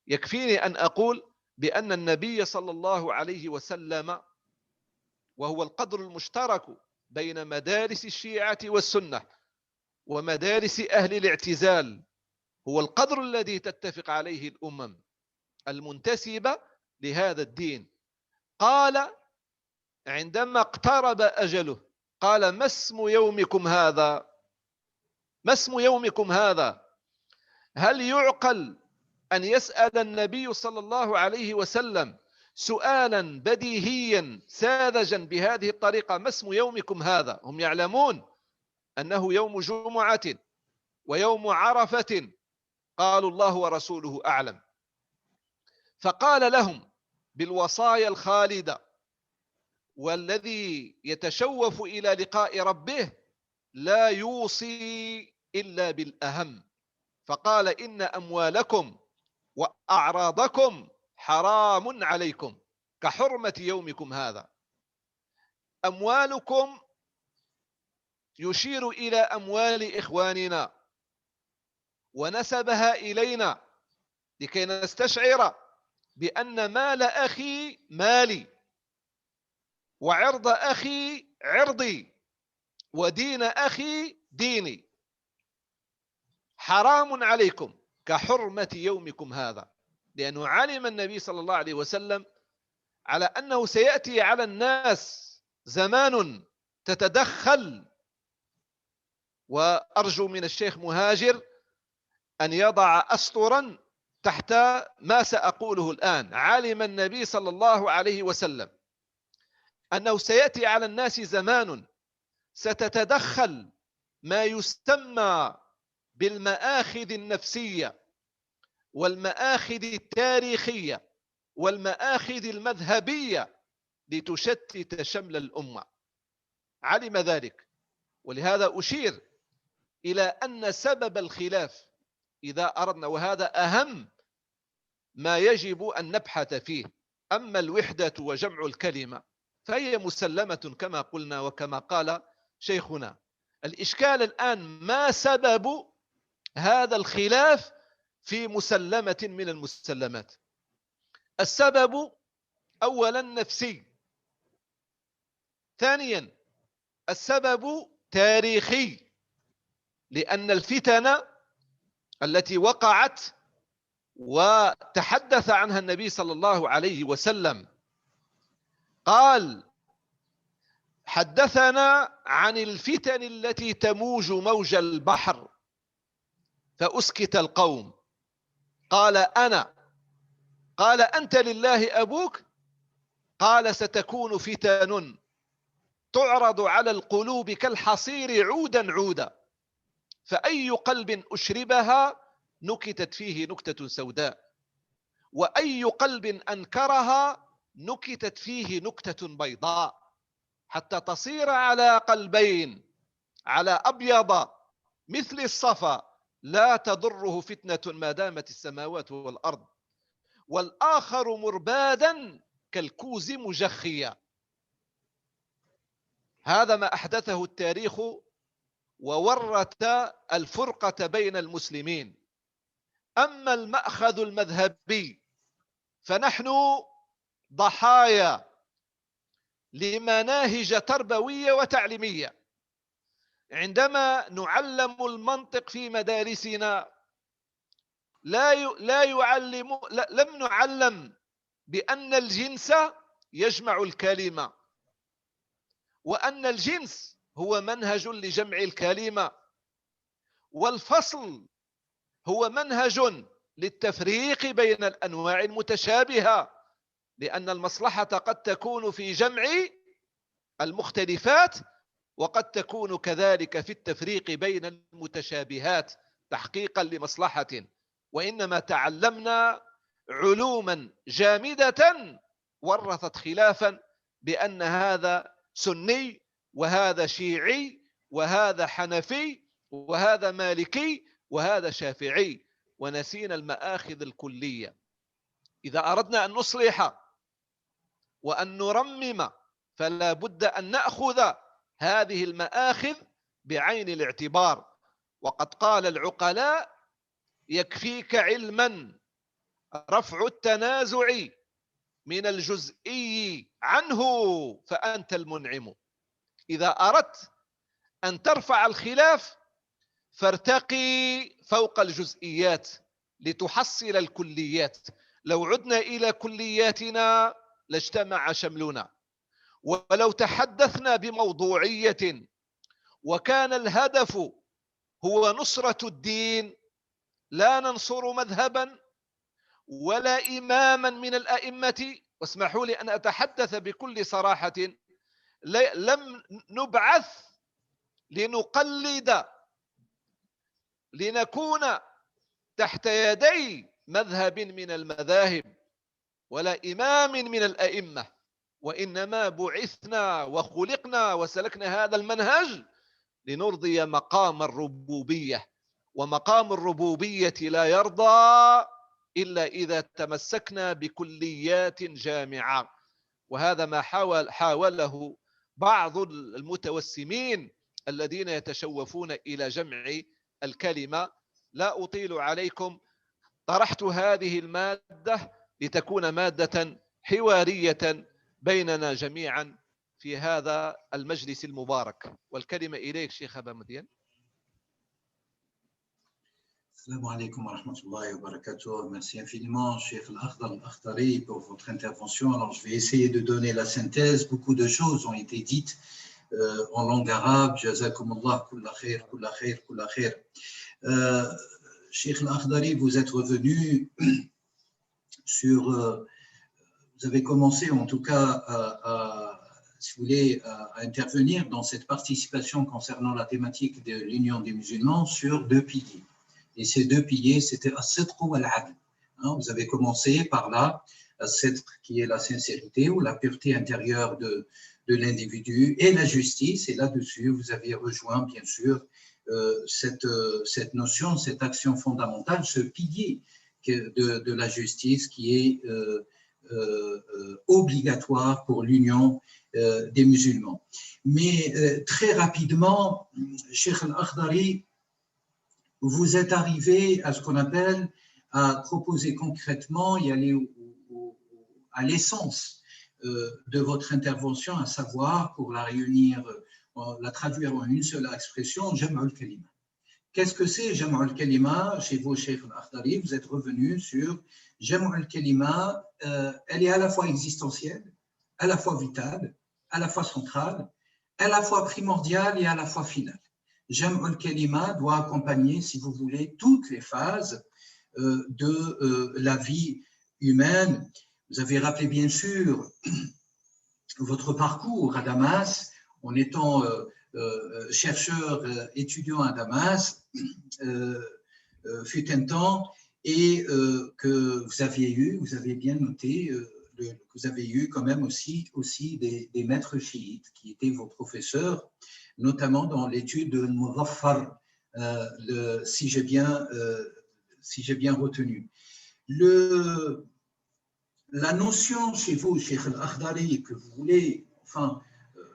يكفيني أن أقول بأن النبي صلى الله عليه وسلم، وهو القدر المشترك بين مدارس الشيعة والسنة ومدارس أهل الاعتزال، هو القدر الذي تتفق عليه الأمم المنتسبة لهذا الدين. قال عندما اقترب أجله، قال: ما اسم يومكم هذا؟ ما اسم يومكم هذا؟ هل يعقل أن يسأل النبي صلى الله عليه وسلم سؤالا بديهيا ساذجا بهذه الطريقة: ما اسم يومكم هذا؟ هم يعلمون أنه يوم جمعة ويوم عرفة. قالوا: الله ورسوله أعلم. فقال لهم بالوصايا الخالدة: والذي يتشوف إلى لقاء ربه لا يوصي إلا بالأهم. فقال: إن أموالكم وأعراضكم حرام عليكم كحرمة يومكم هذا. أموالكم يشير إلى أموال إخواننا ونسبها إلينا لكي نستشعر بأن مال أخي مالي، وعرض أخي عرضي، ودين أخي ديني. حرام عليكم كحرمة يومكم هذا، لأنه علم النبي صلى الله عليه وسلم على أنه سيأتي على الناس زمان تتدخل. وأرجو من الشيخ مهاجر أن يضع أسطرا تحت ما سأقوله الآن. علم النبي صلى الله عليه وسلم أنه سيأتي على الناس زمان ستتدخل ما يسمى بالمآخذ النفسية والمآخذ التاريخية والمآخذ المذهبية لتشتت شمل الأمة. علم ذلك، ولهذا أشير إلى أن سبب الخلاف إذا أردنا، وهذا أهم ما يجب أن نبحث فيه، أما الوحدة وجمع الكلمة فهي مسلمة كما قلنا وكما قال شيخنا. الإشكال الآن ما سبب هذا الخلاف في مسلمة من المسلمات؟ السبب أولا نفسي، ثانيا السبب تاريخي، لأن الفتن التي وقعت وتحدث عنها النبي صلى الله عليه وسلم، قال: حدثنا عن الفتن التي تموج موج البحر فأسكت القوم. قال: أنا. قال: أنت لله أبوك؟ قال: ستكون فتن تعرض على القلوب كالحصير عودا عودا، فأي قلب أشربها نكتت فيه نكتة سوداء، وأي قلب أنكرها نكتت فيه نكتة بيضاء، حتى تصير على قلبين، على أبيض مثل الصفا لا تضره فتنة ما دامت السماوات والأرض، والآخر مربادا كالكوز مجخيا. هذا ما أحدثه التاريخ وورث الفرقة بين المسلمين. أما المأخذ المذهبي فنحن ضحايا لمناهج تربوية وتعليمية. عندما نعلم المنطق في مدارسنا لم نعلم بأن الجنس يجمع الكلمة، وأن الجنس هو منهج لجمع الكلمة، والفصل هو منهج للتفريق بين الأنواع المتشابهة، لأن المصلحة قد تكون في جمع المختلفات وقد تكون كذلك في التفريق بين المتشابهات تحقيقا لمصلحة، وإنما تعلمنا علوما جامدة ورثت خلافا بأن هذا سني وهذا شيعي وهذا حنفي وهذا مالكي وهذا شافعي، ونسينا المآخذ الكلية. إذا أردنا أن نصلح وأن نرمم فلا بد أن نأخذ هذه المآخذ بعين الاعتبار. وقد قال العقلاء: يكفيك علما رفع التنازع من الجزئي عنه فأنت المنعم. إذا أردت أن ترفع الخلاف فارتقي فوق الجزئيات لتحصل الكليات. لو عدنا إلى كلياتنا لاجتمع شملنا، ولو تحدثنا بموضوعية وكان الهدف هو نصرة الدين لا ننصر مذهبا ولا إماما من الأئمة. واسمحوا لي أن أتحدث بكل صراحة، لم نبعث لنقلد لنكون تحت يدي مذهب من المذاهب ولا إمام من الأئمة، وإنما بعثنا وخلقنا وسلكنا هذا المنهج لنرضي مقام الربوبية، ومقام الربوبية لا يرضى إلا إذا تمسكنا بكليات جامعة. وهذا ما حاوله بعض المتوسمين الذين يتشوفون إلى جمع الكلمة. لا أطيل عليكم، طرحت هذه المادة لتكون مادة حوارية بيننا جميعا في هذا المجلس المبارك. والكلمة إليك شيخ أبا مدين. Assalamu alaikum wa rahmatullahi wa barakatuh. Merci infiniment, Cheikh Al-Akhdar Al-Akhdari, pour votre intervention. Alors, je vais essayer de donner la synthèse. Beaucoup de choses ont été dites en langue arabe. Jazakumullah kulla khair, kulla khair, kulla khair. Cheikh Al-Akhdari, vous êtes revenu sur. Vous avez commencé, en tout cas, si vous voulez, à intervenir dans cette participation concernant la thématique de l'Union des musulmans sur deux piliers. Et ces deux piliers, c'était as-sidq wa al-adl. Vous avez commencé par là, as-sidq qui est la sincérité ou la pureté intérieure de l'individu, et la justice. Et là-dessus, vous avez rejoint, bien sûr, cette notion, cette action fondamentale, ce pilier de la justice qui est obligatoire pour l'union des musulmans. Mais très rapidement, Cheikh Al-Akhdari, vous êtes arrivé à ce qu'on appelle à proposer concrètement et aller à l'essence de votre intervention, à savoir, pour la réunir, la traduire en une seule expression, Jam' al-Kalima. Qu'est-ce que c'est Jam' al-Kalima? Chez vous, Cheikh Al-Akhdari, vous êtes revenu sur Jam' al-Kalima. Elle est à la fois existentielle, à la fois vitale, à la fois centrale, à la fois primordiale et à la fois finale. Jam' al-Kalima doit accompagner, si vous voulez, toutes les phases de la vie humaine. Vous avez rappelé, bien sûr, votre parcours à Damas, en étant chercheur, étudiant à Damas, fut un temps, et que vous avez bien noté, que vous avez eu quand même aussi des maîtres chiites qui étaient vos professeurs, notamment dans l'étude de Muzaffar, si j'ai bien retenu. La notion chez vous, Cheikh Al-Akhdari, que vous voulez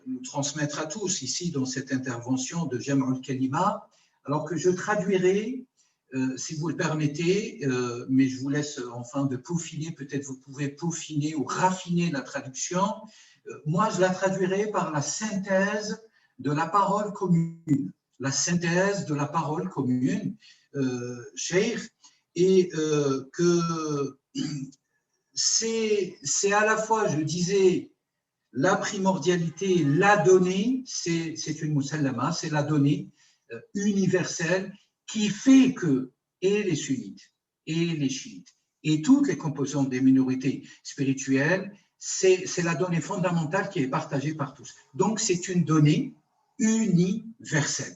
nous transmettre à tous ici dans cette intervention de Jam' al-Kalima, alors que je traduirai, si vous le permettez, mais je vous laisse de peaufiner, peut-être vous pouvez peaufiner ou raffiner la traduction. Moi, je la traduirai par la synthèse de la parole commune, Cheikh, et que c'est à la fois, je disais, la primordialité, la donnée, c'est une musallama, c'est la donnée universelle qui fait que, et les sunnites, et les chiites, et toutes les composantes des minorités spirituelles, c'est la donnée fondamentale qui est partagée par tous. Donc c'est une donnée universelle.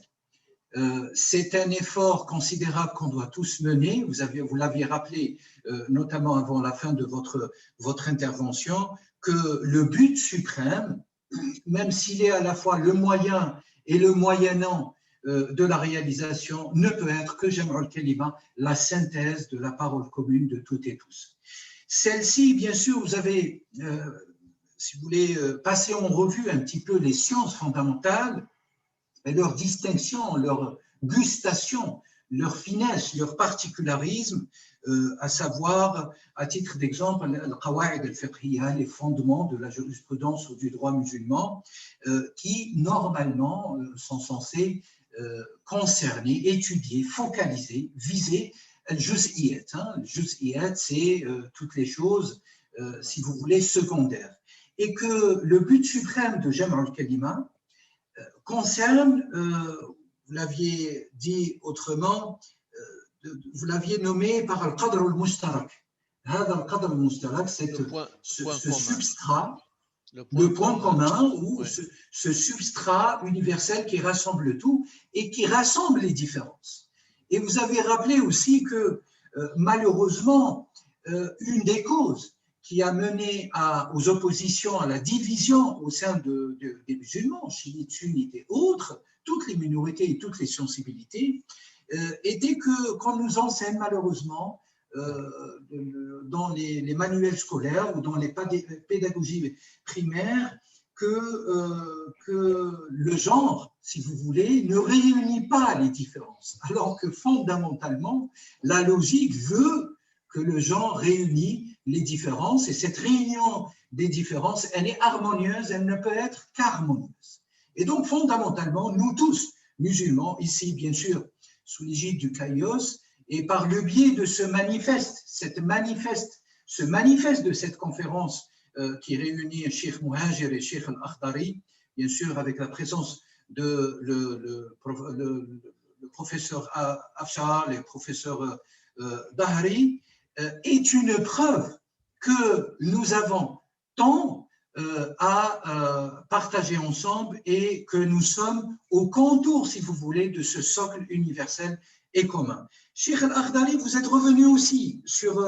C'est un effort considérable qu'on doit tous mener. Vous l'aviez rappelé, notamment avant la fin de votre intervention, que le but suprême, même s'il est à la fois le moyen et le moyennant de la réalisation, ne peut être que Jam'ul Kalima, la synthèse de la parole commune de toutes et tous. Celle-ci, bien sûr, vous avez, si vous voulez, passé en revue un petit peu les sciences fondamentales, et leur distinction, leur gustation, leur finesse, leur particularisme, à savoir, à titre d'exemple, al-qawa'id al-fiqhiyya, les fondements de la jurisprudence ou du droit musulman, qui normalement sont censés concerner, étudier, focaliser, viser al-juz'iyat. Al-juz'iyat, c'est toutes les choses, si vous voulez, secondaires. Et que le but suprême de Jam'ul Kalima concerne, vous l'aviez dit autrement, vous l'aviez nommé par al-qadr al-mustarak. Al-qadr al-mustarak, c'est ce substrat, le point commun, ou ce substrat universel qui rassemble tout et qui rassemble les différences. Et vous avez rappelé aussi que, malheureusement, une des causes qui a mené aux oppositions, à la division au sein des musulmans, chiites, sunnites et autres, toutes les minorités et toutes les sensibilités, était qu'on nous enseigne malheureusement dans les manuels scolaires ou dans les pédagogies primaires que le genre, si vous voulez, ne réunit pas les différences, alors que fondamentalement, la logique veut que le genre réunit les différences, et cette réunion des différences, elle est harmonieuse, elle ne peut être qu'harmonieuse. Et donc, fondamentalement, nous tous, musulmans, ici, bien sûr, sous l'égide du CAIOS, et par le biais de ce manifeste de cette conférence qui réunit Cheikh Muhajir et Cheikh Al-Akhdari, bien sûr, avec la présence de le professeur Afshar, le professeur Dahri, est une preuve que nous avons tant à partager ensemble et que nous sommes au contour, si vous voulez, de ce socle universel et commun. Cheikh Al-Akhdari, vous êtes revenu aussi sur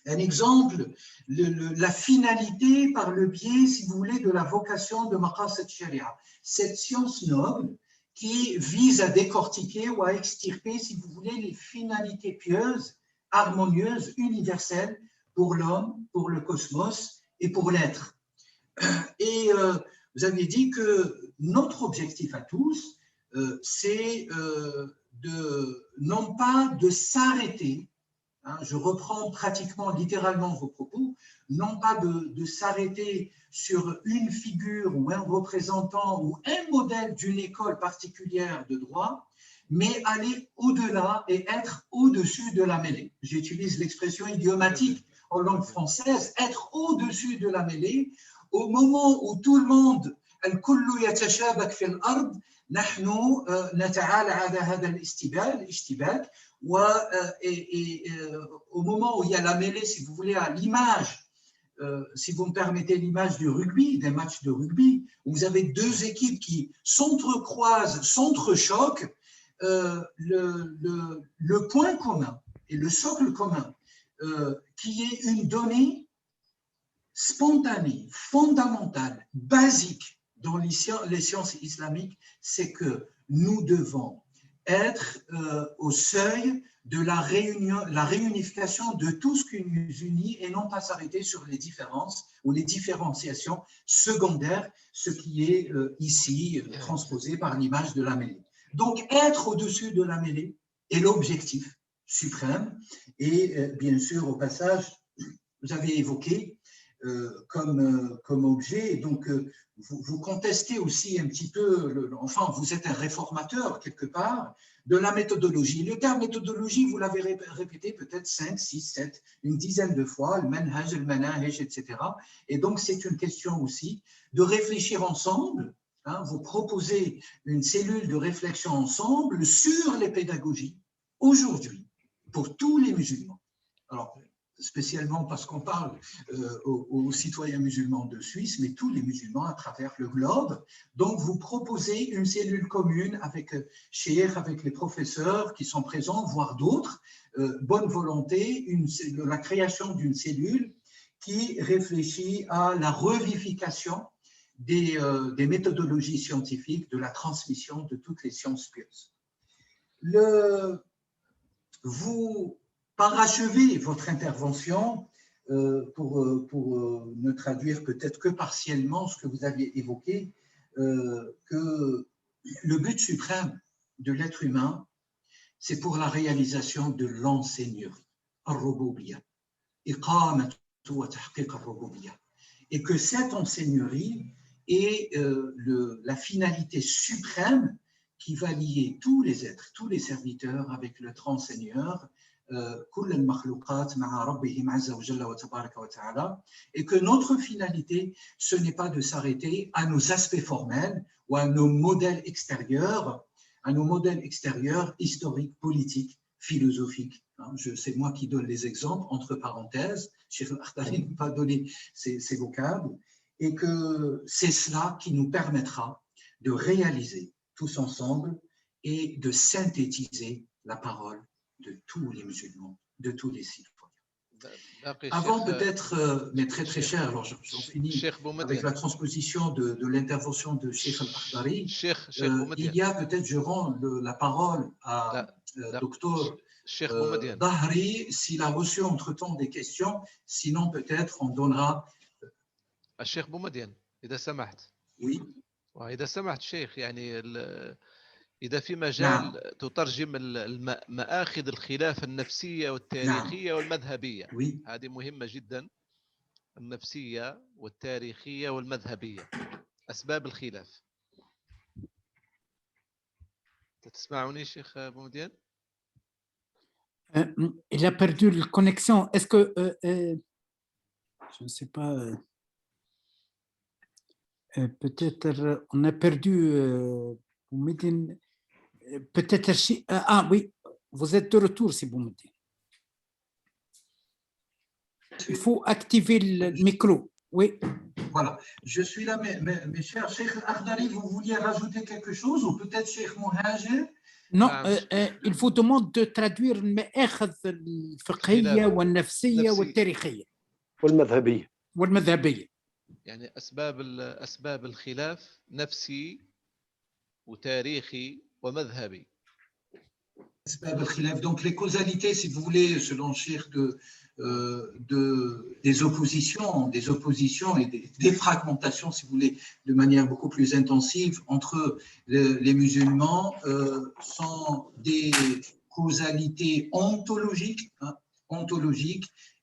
un exemple, la finalité par le biais, si vous voulez, de la vocation de Maqasid Sharia, cette science noble qui vise à décortiquer ou à extirper, si vous voulez, les finalités pieuses, harmonieuses, universelles pour l'homme, pour le cosmos et pour l'être. Et vous aviez dit que notre objectif à tous, c'est non pas de s'arrêter, je reprends pratiquement littéralement vos propos, non pas de s'arrêter sur une figure ou un représentant ou un modèle d'une école particulière de droit, mais aller au-delà et être au-dessus de la mêlée. J'utilise l'expression idiomatique en langue française, être au-dessus de la mêlée, au moment où tout le monde, الكل يتشابك في الأرض نحن نتعالى على هذا الاشتباك au moment où il y a la mêlée, si vous voulez, à l'image, si vous me permettez l'image du rugby, des matchs de rugby, où vous avez deux équipes qui s'entrecroisent, s'entrechoquent, le point commun et le socle commun, qui est une donnée spontanée, fondamentale, basique dans les sciences islamiques, c'est que nous devons être au seuil de la réunification de tout ce qui nous unit et non pas s'arrêter sur les différences ou les différenciations secondaires, ce qui est ici transposé par l'image de la mêlée. Donc, être au-dessus de la mêlée est l'objectif suprême. Et bien sûr, au passage, vous avez évoqué comme objet, et donc vous contestez aussi un petit peu, enfin, vous êtes un réformateur quelque part, de la méthodologie. Le terme méthodologie, vous l'avez répété peut-être 5, 6, 7, une dizaine de fois, le manhaj, le manahij, etc. Et donc, c'est une question aussi de réfléchir ensemble. Vous proposez une cellule de réflexion ensemble sur les pédagogies aujourd'hui, pour tous les musulmans. Alors, spécialement parce qu'on parle aux citoyens musulmans de Suisse, mais tous les musulmans à travers le globe. Donc, vous proposez une cellule commune avec Cheikh, avec les professeurs qui sont présents, voire d'autres, bonne volonté, la création d'une cellule qui réfléchit à la revivification des méthodologies scientifiques, de la transmission de toutes les sciences pieuses. Vous parachevez votre intervention pour ne traduire peut-être que partiellement ce que vous aviez évoqué, que le but suprême de l'être humain, c'est pour la réalisation de l'enseigneurie, ar-rububiyyah, iqamatu wa tahqiq ar-rububiyyah, et que cette enseigneurie est la finalité suprême qui va lier tous les êtres, tous les serviteurs avec le Grand-Seigneur, et que notre finalité, ce n'est pas de s'arrêter à nos aspects formels ou à nos modèles extérieurs, historiques, politiques, philosophiques. C'est moi qui donne les exemples, entre parenthèses, Cheikh Al-Akhdari n'a pas donné ces vocables, et que c'est cela qui nous permettra de réaliser tous ensemble et de synthétiser la parole de tous les musulmans, de tous les citoyens. Avant peut-être, mais très très cher, alors j'en finis avec la transposition de l'intervention de Cheikh Al-Akhdari, il y a peut-être, je rends la parole à Dr Dahri, s'il a reçu entre-temps des questions, sinon peut-être on donnera... الشيخ بومدين إذا سمحت. Oui. وإذا سمحت شيخ يعني إذا في مجال تترجم مآخذ الخلاف النفسية والتاريخية والمذهبية. هذه مهمة جدا، النفسية والتاريخية والمذهبية، أسباب الخلاف. تسمعوني شيخ بومدين؟ Il a perdu la connexion. Est-ce que je ne sais pas. Peut-être on a perdu. Peut-être. Ah oui, vous êtes de retour, si vous me dites. Il faut activer le micro. Oui. Voilà, je suis là, mes chers Cheikh Al-Akhdari, vous vouliez rajouter quelque chose ou peut-être Cheikh Muhajir? Non, il vous demande de traduire المآخذ الفقهية والنفسية والتاريخية والمذهبية. يعني أسباب الخلاف نفسي وتاريخي ومذهبي. أسباب الخلاف, donc les causalités, si vous voulez, selon Cheikh, des oppositions et des fragmentations, si vous voulez, de manière beaucoup plus intensive entre les musulmans, sont des causalités ontologiques,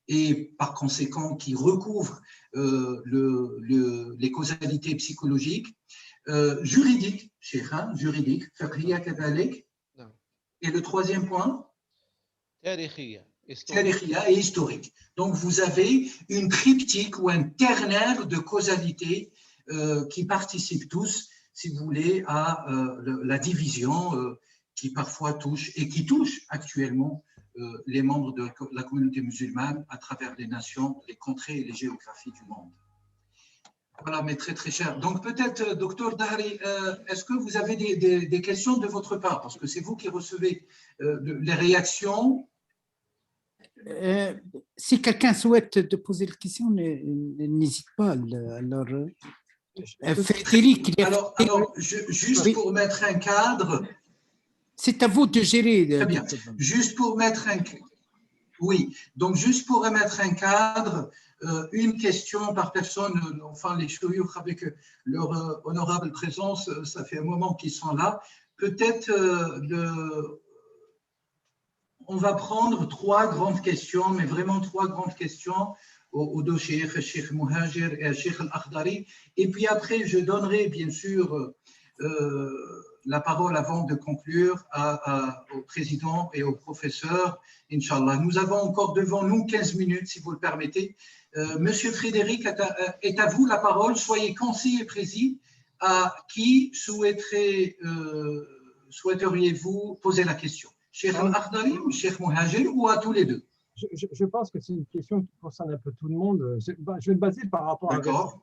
et par conséquent qui recouvrent les causalités psychologiques, juridiques, juridiques, fiqhiyya kadhalik. Et le troisième point, et historique. Donc, vous avez une triptyque ou un ternaire de causalité qui participent tous, si vous voulez, à la division qui parfois touche et qui touche actuellement les membres de la communauté musulmane à travers les nations, les contrées et les géographies du monde. Voilà, mais très très cher. Donc peut-être, docteur Dahri, est-ce que vous avez des questions de votre part? Parce que c'est vous qui recevez les réactions. Si quelqu'un souhaite de poser la question, n'hésite pas. Alors, Frédéric, alors juste pour mettre un cadre. C'est à vous de gérer. Très bien. Juste pour mettre un... Oui, donc juste pour remettre un cadre, une question par personne, enfin les chouyoukh avec leur honorable présence, ça fait un moment qu'ils sont là. Peut-être on va prendre 3 grandes questions, mais vraiment 3 grandes questions au dos Cheikh Muhajir et Cheikh Al-Akhdari. Et puis après, je donnerai bien sûr la parole avant de conclure au président et au professeur, Inch'Allah. Nous avons encore devant nous 15 minutes, si vous le permettez. Monsieur Frédéric, est à vous la parole. Soyez concis et précis. À qui souhaiteriez-vous poser la question? Cheikh Al-Akhdari ou Cheikh Muhajir ou à tous les deux? je pense que c'est une question qui concerne un peu tout le monde. Je vais me baser par rapport à... D'accord.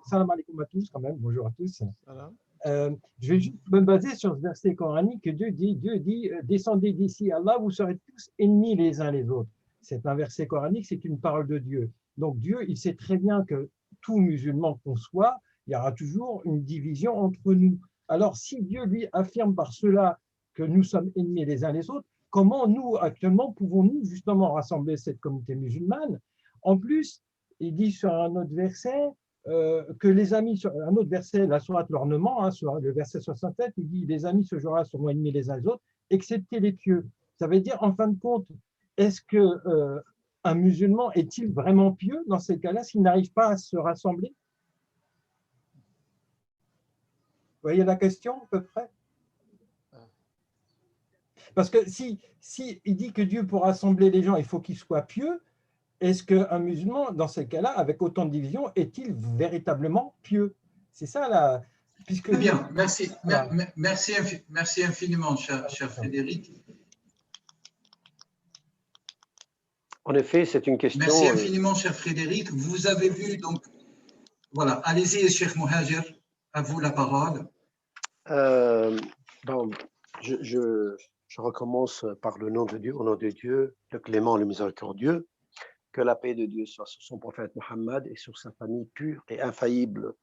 Salam alaikum à tous quand même, bonjour à tous. Voilà. Je vais juste me baser sur ce verset coranique que Dieu dit, descendez d'ici Allah, vous serez tous ennemis les uns les autres. C'est un verset coranique, c'est une parole de Dieu. Donc Dieu, il sait très bien que tout musulman qu'on soit, il y aura toujours une division entre nous. Alors si Dieu lui affirme par cela que nous sommes ennemis les uns les autres, comment nous, actuellement, pouvons-nous justement rassembler cette communauté musulmane? En plus, il dit sur un autre verset, que les amis, sur un autre verset, la sourate l'ornement, hein, sur le verset 67, il dit les amis ce jour-là seront ennemis les uns les autres, excepté les pieux. Ça veut dire, en fin de compte, est-ce que un musulman est-il vraiment pieux dans ces cas-là s'il n'arrive pas à se rassembler? Vous voyez la question à peu près? Parce que si il dit que Dieu, pour rassembler les gens, il faut qu'il soit pieux, est-ce qu'un musulman, dans ces cas-là, avec autant de divisions, est-il véritablement pieux? C'est ça, là. Puisque... Très bien, merci. Voilà. Merci infiniment, cher Frédéric. En effet, c'est une question. Merci infiniment, cher Frédéric. Vous avez vu, donc, voilà, allez-y, Cheikh Muhajir, à vous la parole. Bon, je recommence par le nom de Dieu, au nom de Dieu, le clément, le miséricordieux. Que la paix de Dieu soit sur son prophète Mohammed et sur sa famille pure et infaillible.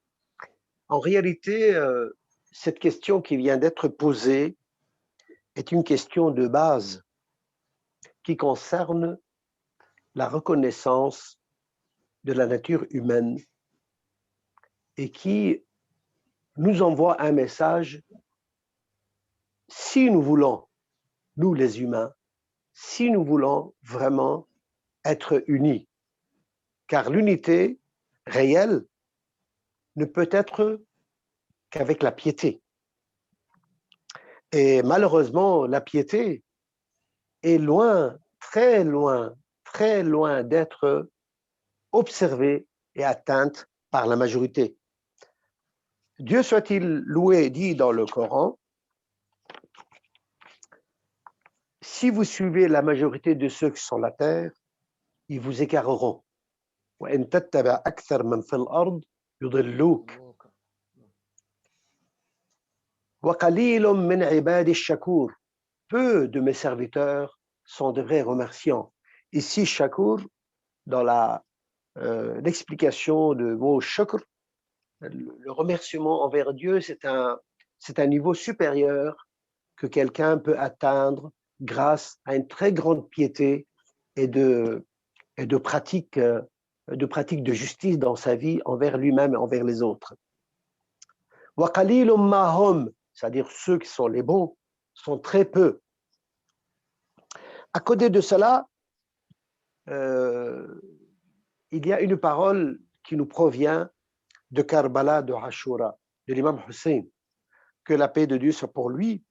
En réalité, cette question qui vient d'être posée est une question de base qui concerne la reconnaissance de la nature humaine et qui nous envoie un message. Si nous voulons, nous les humains, si nous voulons vraiment être unis, car l'unité réelle ne peut être qu'avec la piété. Et malheureusement, la piété est loin, très loin d'être observée et atteinte par la majorité. Dieu soit-il loué, dit dans le Coran, si vous suivez la majorité de ceux qui sont sur la terre, ils vous égareront. وَإِن تَتَّبِعْ أَكْثَرَ مَنْ فِي الْأَرْضِ يُضِلُّوكَ وَقَلِيلٌ مِنْ عِبَادِ الشَّكُورِ. Peu de mes serviteurs sont de vrais remerciants. Ici, shakur, dans l'explication de mot shukr, le remerciement envers Dieu, c'est un niveau supérieur que quelqu'un peut atteindre grâce à une très grande piété et de pratique de justice dans sa vie envers lui-même et envers les autres. وَقَلِيلٌ مَا هُمْ, c'est-à-dire ceux qui sont les bons, sont très peu. À côté de cela, il y a une parole qui nous provient de Karbala, de Ashura, de l'imam Hussein, que la paix de Dieu soit pour lui,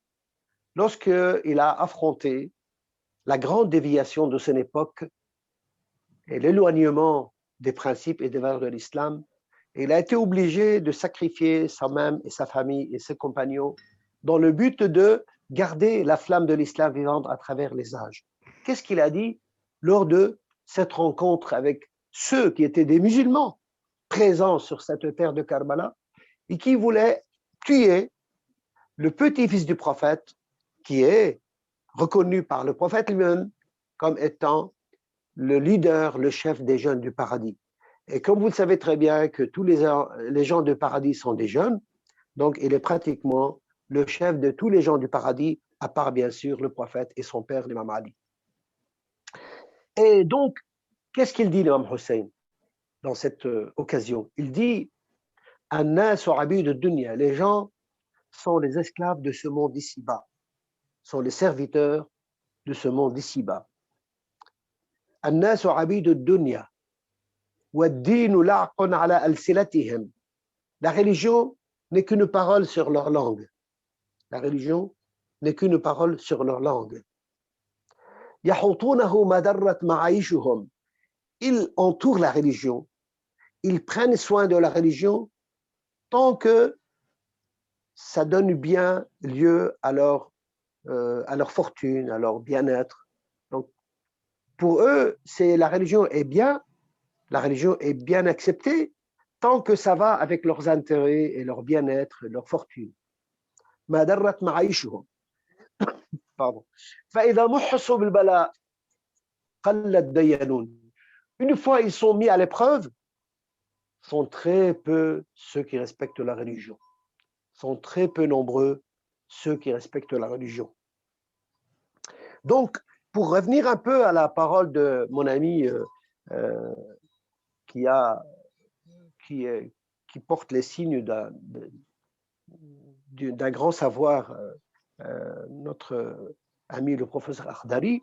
lorsqu'il a affronté la grande déviation de son époque et l'éloignement des principes et des valeurs de l'islam, il a été obligé de sacrifier soi-même et sa famille et ses compagnons dans le but de garder la flamme de l'islam vivante à travers les âges. Qu'est-ce qu'il a dit lors de cette rencontre avec ceux qui étaient des musulmans présents sur cette terre de Karbala et qui voulaient tuer le petit-fils du prophète qui est reconnu par le prophète lui-même comme étant le leader, le chef des jeunes du paradis. Et comme vous le savez très bien que tous les gens du paradis sont des jeunes, donc il est pratiquement le chef de tous les gens du paradis, à part bien sûr le prophète et son père, l'imam Ali. Et donc, qu'est-ce qu'il dit l'imam Hussein dans cette occasion? Il dit « An-nas abid ad-dunya » les gens sont les esclaves de ce monde ici-bas, sont les serviteurs de ce monde ici-bas. « An-nas abid ad-dunya » la religion n'est qu'une parole sur leur langue. La religion n'est qu'une parole sur leur langue. Ils entourent la religion. Ils prennent soin de la religion tant que ça donne bien lieu à leur fortune, à leur bien-être. Donc, Pour eux, la religion est bien acceptée tant que ça va avec leurs intérêts et leur bien-être, et leur fortune. ما درت معايشهم. Pardon. فإذا محصوا بالبلاء قل الديانون. Une fois ils sont mis à l'épreuve, sont très peu ceux qui respectent la religion. Sont très peu nombreux ceux qui respectent la religion. Donc, pour revenir un peu à la parole de mon ami qui porte les signes d'un grand savoir, notre ami le professeur Akhdari,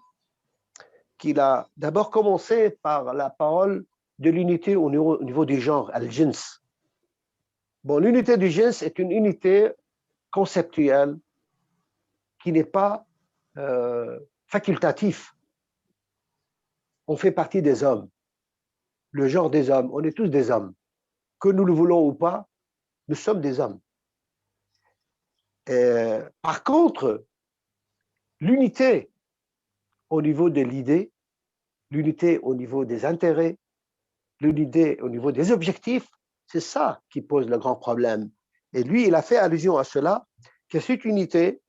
qu'il a d'abord commencé par la parole de l'unité au niveau du genre, al-jins. Bon, l'unité du jins est une unité conceptuelle qui n'est pas facultative. On fait partie des hommes, le genre des hommes, on est tous des hommes. Que nous le voulons ou pas, nous sommes des hommes. Par contre, l'unité au niveau de l'idée, l'unité au niveau des intérêts, l'unité au niveau des objectifs, c'est ça qui pose le grand problème. Et lui, il a fait allusion à cela, que cette unité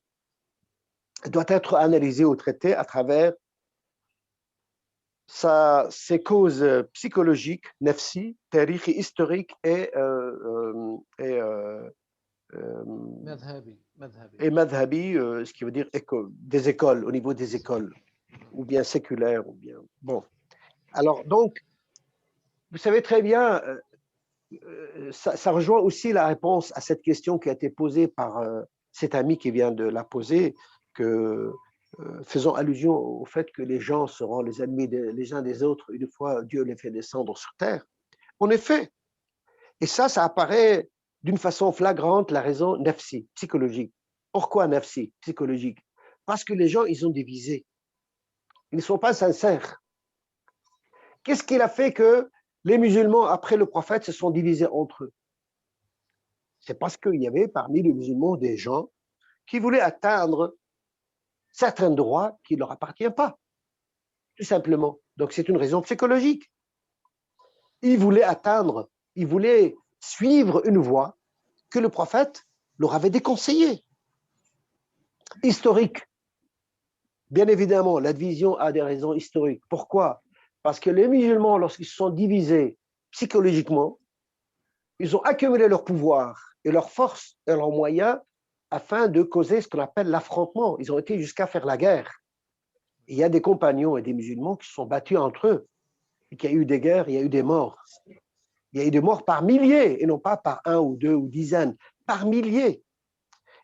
doit être analysée ou traitée à travers ses causes psychologiques, nafsi, tarihi, historiques et madhabi, ce qui veut dire des écoles, au niveau des écoles, ou bien séculaires, ou bien... Bon. Alors, donc, vous savez très bien, ça rejoint aussi la réponse à cette question qui a été posée par cet ami qui vient de la poser, faisant allusion au fait que les gens seront les ennemis les uns des autres une fois Dieu les fait descendre sur terre. En effet, et ça apparaît d'une façon flagrante, la raison nafsi, psychologique. Pourquoi nafsi, psychologique? Parce que les gens, ils ont divisé. Ils ne sont pas sincères. Qu'est-ce qu'il a fait que les musulmans, après le prophète, se sont divisés entre eux? C'est parce qu'il y avait parmi les musulmans des gens qui voulaient atteindre certains droits qui ne leur appartiennent pas, tout simplement. Donc c'est une raison psychologique. Ils voulaient suivre une voie que le prophète leur avait déconseillée. Historique. Bien évidemment, la division a des raisons historiques. Pourquoi? Parce que les musulmans, lorsqu'ils se sont divisés psychologiquement, ils ont accumulé leur pouvoir et leur force et leurs moyens afin de causer ce qu'on appelle l'affrontement. Ils ont été jusqu'à faire la guerre. Il y a des compagnons et des musulmans qui se sont battus entre eux. Et qu'il y a eu des guerres, il y a eu des morts. Il y a eu des morts par milliers, et non pas par un ou deux ou dizaines, par milliers.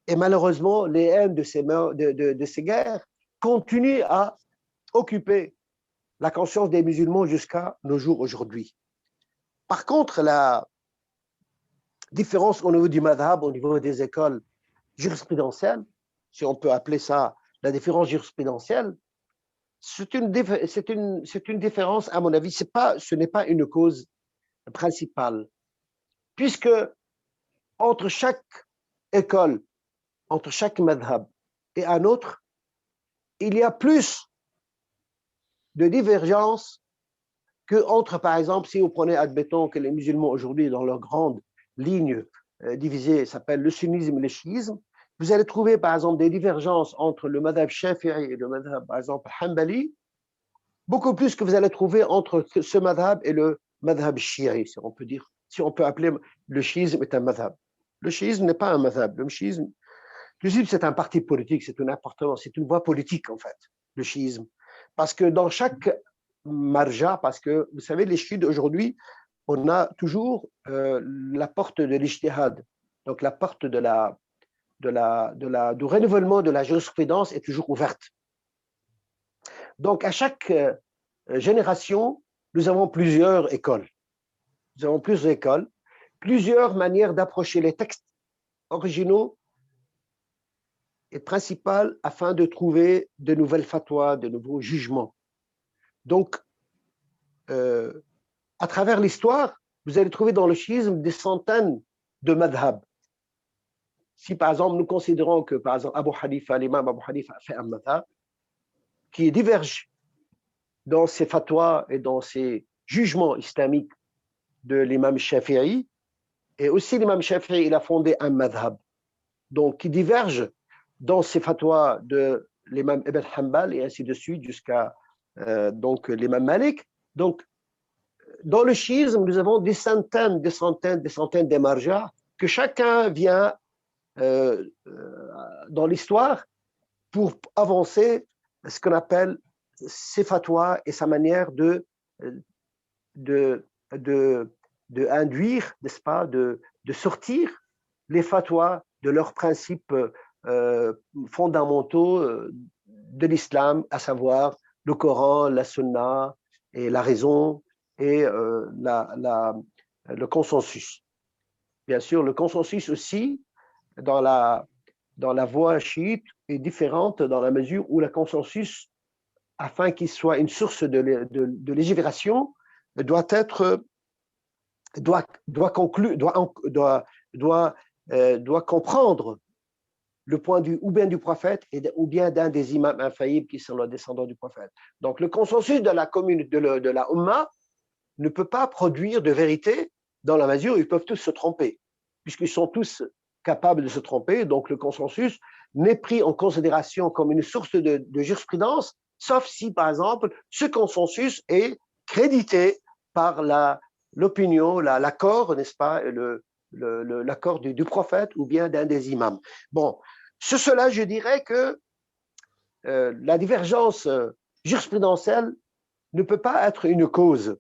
Et malheureusement, les haines de ces guerres continuent à occuper la conscience des musulmans jusqu'à nos jours aujourd'hui. Par contre, la différence au niveau du madhab, au niveau des écoles jurisprudentielles, si on peut appeler ça la différence jurisprudentielle, c'est une différence, à mon avis, ce n'est pas une cause principale, puisque entre chaque école, entre chaque madhab et un autre, il y a plus de divergences que entre, par exemple, si vous prenez, admettons que les musulmans aujourd'hui, dans leur grande ligne divisée, s'appelle le sunnisme et le chiisme, vous allez trouver, par exemple, des divergences entre le madhab shafi'i et le madhab, par exemple, hanbali, beaucoup plus que vous allez trouver entre ce madhab et le madhab shi'i, si on peut dire, si on peut appeler le chiisme est un madhab. Le chiisme n'est pas un madhab. Le chiisme, c'est un parti politique, c'est un appartement, c'est une voie politique, en fait, le chiisme. Parce que dans chaque marja, parce que, vous savez, les chiites aujourd'hui, on a toujours la porte de l'ijtihad. Donc, la porte du renouvellement de la jurisprudence est toujours ouverte. Donc, à chaque génération, nous avons plusieurs écoles. Nous avons plusieurs écoles, plusieurs manières d'approcher les textes originaux et principales afin de trouver de nouvelles fatwas, de nouveaux jugements. Donc, à travers l'histoire, vous allez trouver dans le chiisme des centaines de madhab. Si par exemple nous considérons que par exemple l'imam Abu Hanifa a fait un madhab qui diverge dans ses fatwas et dans ses jugements islamiques de l'imam Shafi'i. Et aussi l'imam Shafi'i, il a fondé un madhab, donc qui diverge dans ses fatwas de l'imam Ibn Hanbal et ainsi de suite jusqu'à donc l'imam Malik. Donc, dans le chiisme, nous avons des centaines des marjas que chacun vient dans l'histoire pour avancer ce qu'on appelle ses fatwas et sa manière de induire, n'est-ce pas, de sortir les fatwas de leurs principes fondamentaux de l'islam, à savoir le Coran, la Sunna et la raison et le consensus. Bien sûr, le consensus aussi, dans la voie chiite, est différente dans la mesure où le consensus, afin qu'il soit une source de légifération, doit comprendre le point de vue ou bien du prophète ou bien d'un des imams infaillibles qui sont les descendants du prophète. Donc le consensus de la communauté de la Ummah ne peut pas produire de vérité dans la mesure où ils peuvent tous se tromper, puisqu'ils sont tous capables de se tromper. Donc le consensus n'est pris en considération comme une source de jurisprudence, sauf si, par exemple, ce consensus est crédité par l'opinion, l'accord, n'est-ce pas, l'accord du prophète ou bien d'un des imams. Bon, sur cela, je dirais que la divergence jurisprudentielle ne peut pas être une cause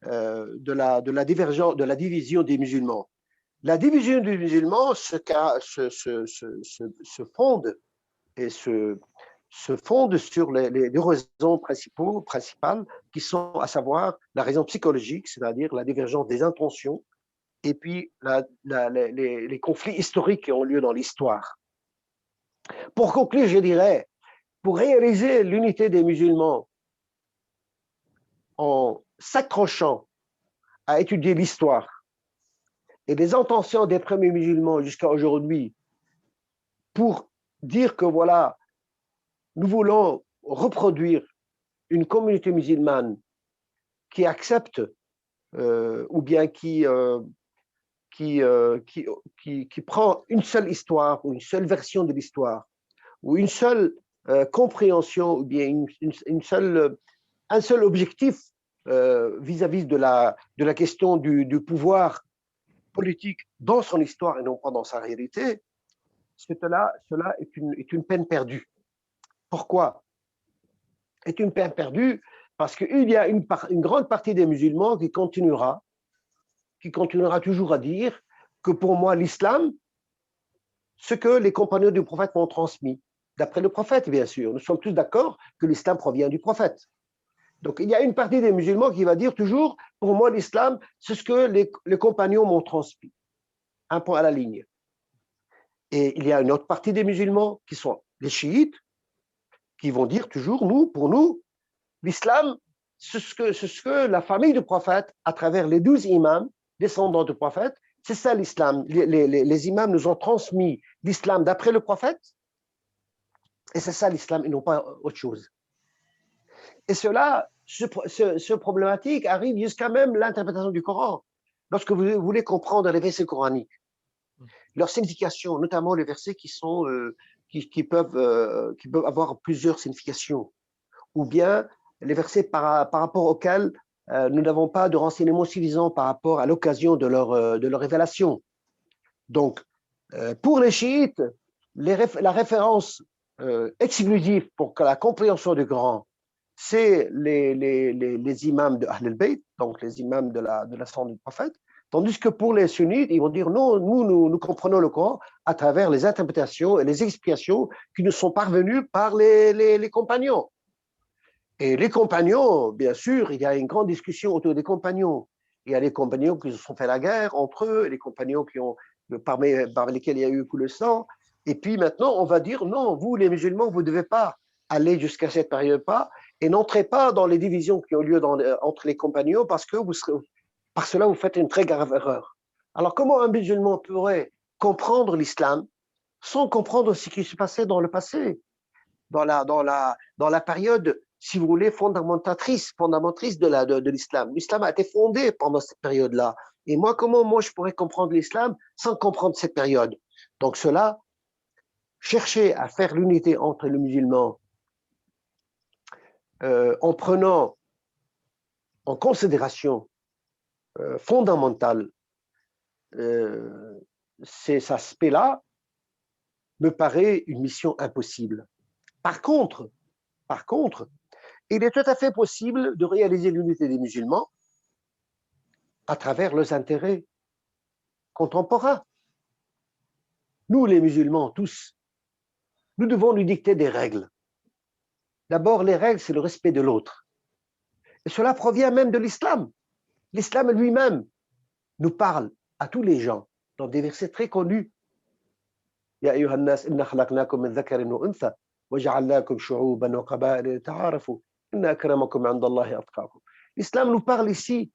de la division des musulmans. La division des musulmans se fonde et se fonde sur les deux raisons principales qui sont à savoir la raison psychologique, c'est-à-dire la divergence des intentions, et puis les conflits historiques qui ont lieu dans l'histoire. Pour conclure, je dirais, pour réaliser l'unité des musulmans en s'accrochant à étudier l'histoire et les intentions des premiers musulmans jusqu'à aujourd'hui, pour dire que voilà, nous voulons reproduire une communauté musulmane qui accepte ou bien qui prend une seule histoire ou une seule version de l'histoire ou une seule compréhension ou bien un seul objectif vis-à-vis de la question du pouvoir politique dans son histoire et non pas dans sa réalité, cela est une peine perdue. Pourquoi est une peine perdue? Parce qu'il y a une grande partie des musulmans qui continuera toujours à dire que pour moi, l'islam, ce que les compagnons du prophète m'ont transmis, d'après le prophète, bien sûr. Nous sommes tous d'accord que l'islam provient du prophète. Donc, il y a une partie des musulmans qui va dire toujours, pour moi, l'islam, c'est ce que les compagnons m'ont transmis. Un point à la ligne. Et il y a une autre partie des musulmans qui sont les chiites, qui vont dire toujours, pour nous, l'islam, c'est ce que la famille du prophète, à travers les 12 imams, descendants du prophète, c'est ça l'islam. Les imams nous ont transmis l'islam d'après le prophète, et c'est ça l'islam, et non pas autre chose. Et ce problématique arrive jusqu'à même l'interprétation du Coran. Lorsque vous voulez comprendre les versets coraniques, leur signification, notamment les versets qui peuvent avoir plusieurs significations, ou bien les versets par rapport auxquels nous n'avons pas de renseignements suffisants par rapport à l'occasion de leur révélation. Donc, pour les chiites, la référence exclusive pour la compréhension du Coran, c'est les imams de Ahl al-Bayt, donc les imams de la sang du prophète, tandis que pour les sunnites, ils vont dire non, nous comprenons le Coran à travers les interprétations et les explications qui nous sont parvenues par les compagnons. Et les compagnons, bien sûr, il y a une grande discussion autour des compagnons. Il y a les compagnons qui se sont fait la guerre entre eux, les compagnons parmi lesquels il y a eu beaucoup de sang. Et puis maintenant, on va dire non, vous les musulmans, vous ne devez pas aller jusqu'à cette période-là et n'entrez pas dans les divisions qui ont lieu entre les compagnons parce que par cela, vous faites une très grave erreur. Alors, comment un musulman pourrait comprendre l'islam sans comprendre ce qui se passait dans le passé, dans la période si vous voulez, fondamentatrice de l'islam. L'islam a été fondé pendant cette période-là. Et moi, comment moi je pourrais comprendre l'islam sans comprendre cette période? Donc cela, chercher à faire l'unité entre les musulmans en prenant en considération fondamentale ces aspects-là, me paraît une mission impossible. Par contre, il est tout à fait possible de réaliser l'unité des musulmans à travers leurs intérêts contemporains. Nous, les musulmans, tous, nous devons lui dicter des règles. D'abord, les règles, c'est le respect de l'autre. Et cela provient même de l'islam. L'islam lui-même nous parle à tous les gens dans des versets très connus. Ya ayyuhan nas inna khalaqnakum min dhakarin wa untha wa ja'alnakum shu'uban wa qaba'ila lita'arafu inna akramakum 'inda Allahi atqakum. L'islam nous parle ici,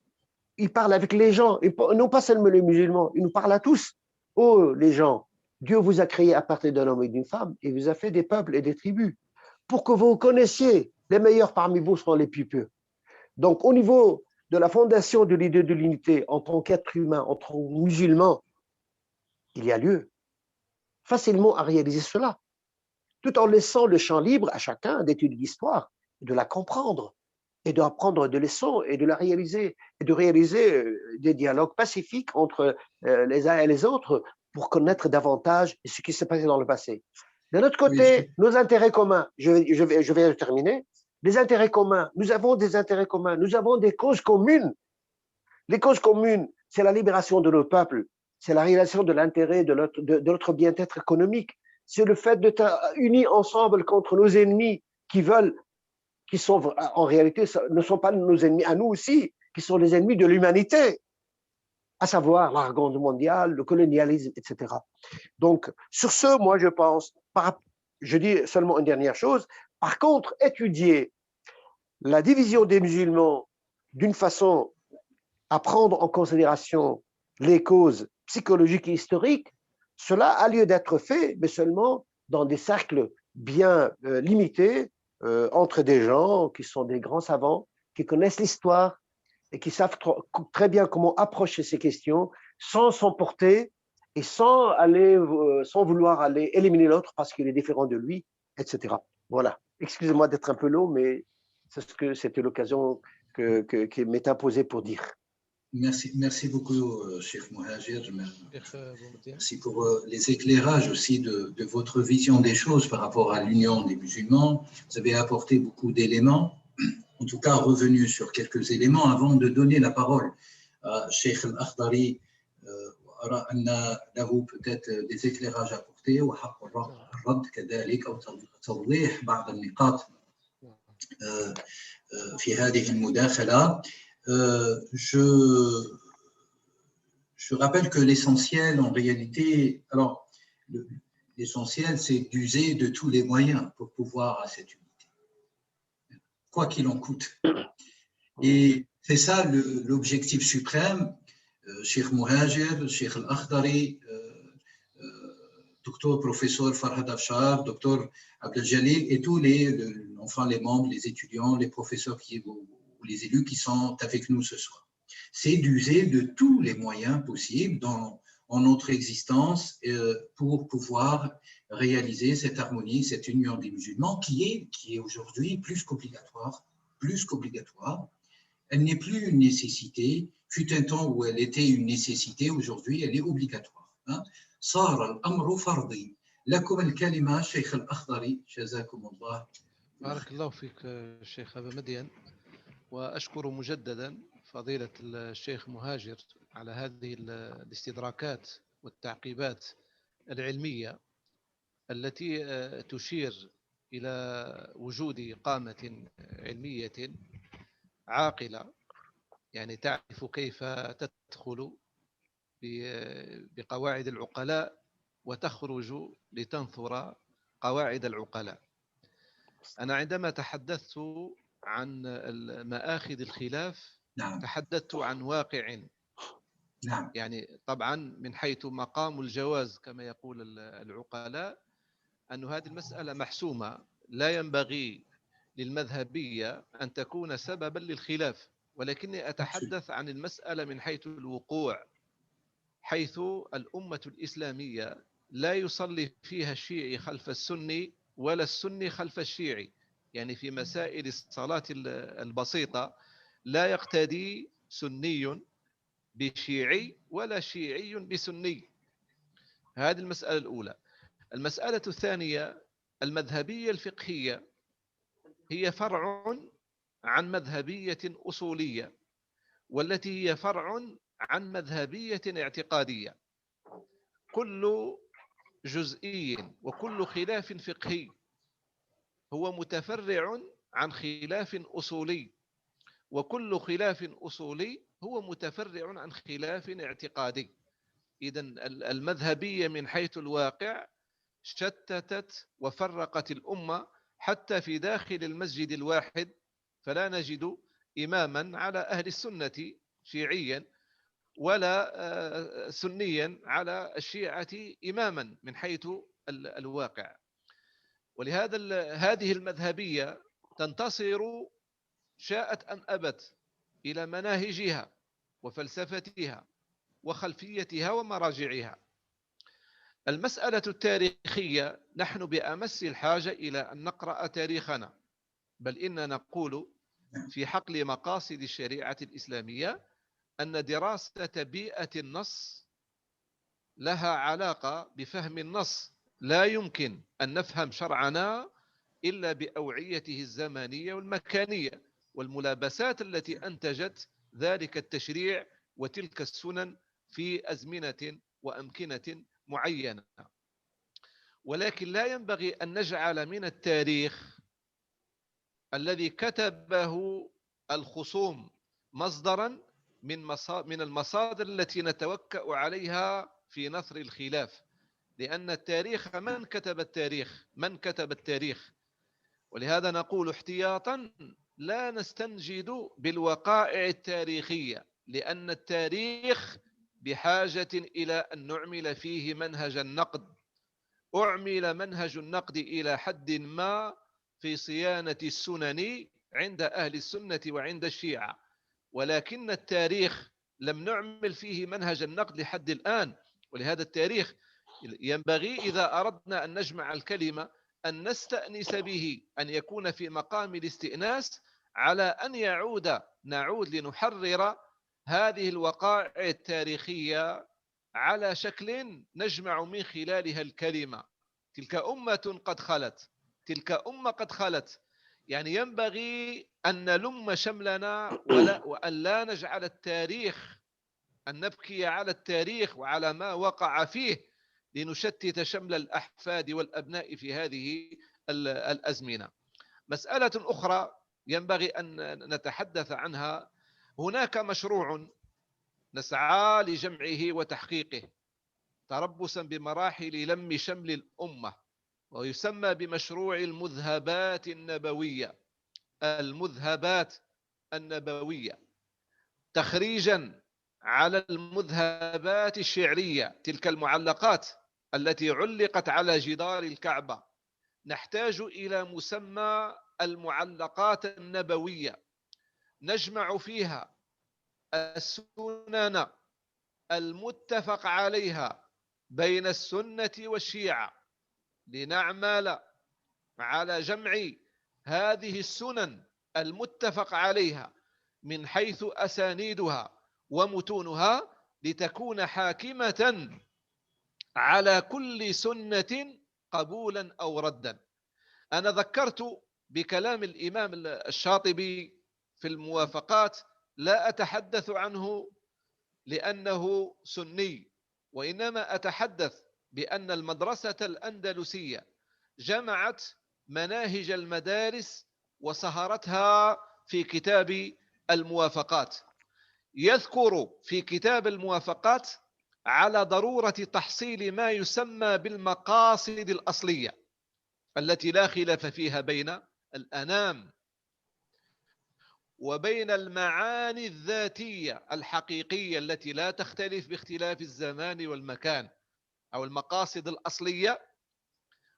il parle avec les gens, et non pas seulement les musulmans, il nous parle à tous. Oh les gens, Dieu vous a créé à partir d'un homme et d'une femme et vous a fait des peuples et des tribus pour que vous connaissiez les meilleurs parmi vous seront les plus pieux. Donc au niveau de la fondation de l'idée de l'unité en tant qu'être humain, en tant que musulman, il y a lieu facilement à réaliser cela, tout en laissant le champ libre à chacun d'étudier l'histoire, de la comprendre et d'apprendre des leçons et de la réaliser, et de réaliser des dialogues pacifiques entre les uns et les autres pour connaître davantage ce qui s'est passé dans le passé. D'un autre côté, nos intérêts communs, je vais terminer, les intérêts communs, nous avons des intérêts communs, nous avons des causes communes. Les causes communes, c'est la libération de nos peuples, c'est la réalisation de l'intérêt de notre bien-être économique, c'est le fait d'être unis ensemble contre nos ennemis qui sont en réalité, ne sont pas nos ennemis à nous aussi, qui sont les ennemis de l'humanité, à savoir l'argande mondiale, le colonialisme, etc. Donc, sur ce, moi, je pense, je dis seulement une dernière chose, par contre, étudier la division des musulmans d'une façon à prendre en considération les causes psychologiques et historiques, cela a lieu d'être fait, mais seulement dans des cercles bien limités, entre des gens qui sont des grands savants, qui connaissent l'histoire et qui savent très bien comment approcher ces questions sans s'emporter et sans vouloir aller éliminer l'autre parce qu'il est différent de lui, etc. Voilà. Excusez-moi d'être un peu long, mais c'est ce que c'était l'occasion qui m'est imposée pour dire. Merci beaucoup, Cheikh Mouhajir. Merci pour les éclairages aussi de votre vision des choses par rapport à l'union des musulmans. Vous avez apporté beaucoup d'éléments, en tout cas revenu sur quelques éléments avant de donner la parole à Cheikh Al-Akhdari. أرى أن له peut-être des éclairages à apporter وحق الرد كذلك أو توضيح بعض النقاط في هذه المداخلة. Je rappelle que l'essentiel, en réalité, alors l'essentiel, c'est d'user de tous les moyens pour pouvoir à cette unité, quoi qu'il en coûte. Et c'est ça l'objectif suprême. Cheikh Mouhajir, Cheikh Al-Akhdari, docteur, professeur Farhad Afshar, docteur Abdel Jalil et tous les membres, les étudiants, les professeurs ou les élus qui sont avec nous ce soir. C'est d'user de tous les moyens possibles en notre existence pour pouvoir réaliser cette harmonie, cette union des musulmans qui est aujourd'hui plus qu'obligatoire. Elle n'est plus une nécessité. Fut un temps où elle était une nécessité, aujourd'hui elle est obligatoire. صار الأمر فرضي. لكم الكلمة شيخ الأخضري جزاكم الله. بارك الله فيك الشيخ أبا مدين، وأشكر مجددا فضيلة الشيخ مهاجر على هذه الاستدراكات والتعقيبات العلمية التي تشير إلى وجود قامة علمية عاقلة، يعني تعرف كيف تدخل بقواعد العقلاء وتخرج لتنثر قواعد العقلاء. أنا عندما تحدثت عن مآخذ الخلاف تحدثت عن واقع، يعني طبعا من حيث مقام الجواز كما يقول العقلاء أن هذه المسألة محسومة، لا ينبغي للمذهبية أن تكون سببا للخلاف، ولكني أتحدث عن المسألة من حيث الوقوع، حيث الأمة الإسلامية لا يصلي فيها الشيعي خلف السني ولا السني خلف الشيعي. يعني في مسائل الصلاة البسيطة لا يقتدي سني بشيعي ولا شيعي بسني. هذه المسألة الأولى. المسألة الثانية، المذهبية الفقهية هي فرع عن مذهبية أصولية، والتي هي فرع عن مذهبية اعتقادية. كل جزئي وكل خلاف فقهي هو متفرع عن خلاف أصولي، وكل خلاف أصولي هو متفرع عن خلاف اعتقادي. إذن المذهبية من حيث الواقع شتتت وفرقت الأمة حتى في داخل المسجد الواحد، فلا نجد إماما على أهل السنة شيعيا ولا سنيا على الشيعة إماما من حيث الواقع. ولهذا هذه المذهبية تنتصر شاءت أم أبت إلى مناهجها وفلسفتها وخلفيتها ومراجعها. المسألة التاريخية، نحن بأمس الحاجة إلى أن نقرأ تاريخنا، بل إننا نقول في حقل مقاصد الشريعة الإسلامية أن دراسة بيئة النص لها علاقة بفهم النص. لا يمكن أن نفهم شرعنا إلا بأوعيته الزمانية والمكانية والملابسات التي أنتجت ذلك التشريع وتلك السنن في أزمنة وأمكنة معينة. ولكن لا ينبغي أن نجعل من التاريخ الذي كتبه الخصوم مصدرا من المصادر التي نتوكأ عليها في نثر الخلاف، لأن التاريخ من كتب التاريخ؟ من كتب التاريخ؟ ولهذا نقول احتياطا لا نستنجد بالوقائع التاريخية، لأن التاريخ بحاجة إلى أن نعمل فيه منهج النقد. أعمل منهج النقد إلى حد ما في صيانة السنن عند أهل السنة وعند الشيعة، ولكن التاريخ لم نعمل فيه منهج النقد لحد الآن. ولهذا التاريخ ينبغي إذا أردنا أن نجمع الكلمة أن نستأنس به، أن يكون في مقام الاستئناس على أن نعود لنحرر هذه الوقائع التاريخية على شكل نجمع من خلالها الكلمة. تلك أمة قد خلت، تلك أمة قد خلت. يعني ينبغي أن نلم شملنا وأن لا نجعل التاريخ، أن نبكي على التاريخ وعلى ما وقع فيه لنشتت شمل الأحفاد والأبناء في هذه الأزمنة. مسألة أخرى ينبغي أن نتحدث عنها، هناك مشروع نسعى لجمعه وتحقيقه تربصا بمراحل لم شمل الأمة، ويسمى بمشروع المذهبات النبوية. المذهبات النبوية تخريجا على المذهبات الشعرية، تلك المعلقات التي علقت على جدار الكعبة. نحتاج إلى مسمى المعلقات النبوية نجمع فيها السنن المتفق عليها بين السنة والشيعة، لنعمل على جمع هذه السنن المتفق عليها من حيث أسانيدها ومتونها، لتكون حاكمة على كل سنة قبولا أو ردا. أنا ذكرت بكلام الإمام الشاطبي في الموافقات، لا أتحدث عنه لأنه سني، وإنما أتحدث بأن المدرسة الأندلسية جمعت مناهج المدارس وصهرتها في كتاب الموافقات. يذكر في كتاب الموافقات على ضرورة تحصيل ما يسمى بالمقاصد الأصلية التي لا خلاف فيها بين الأنام، وبين المعاني الذاتية الحقيقية التي لا تختلف باختلاف الزمان والمكان، أو المقاصد الأصلية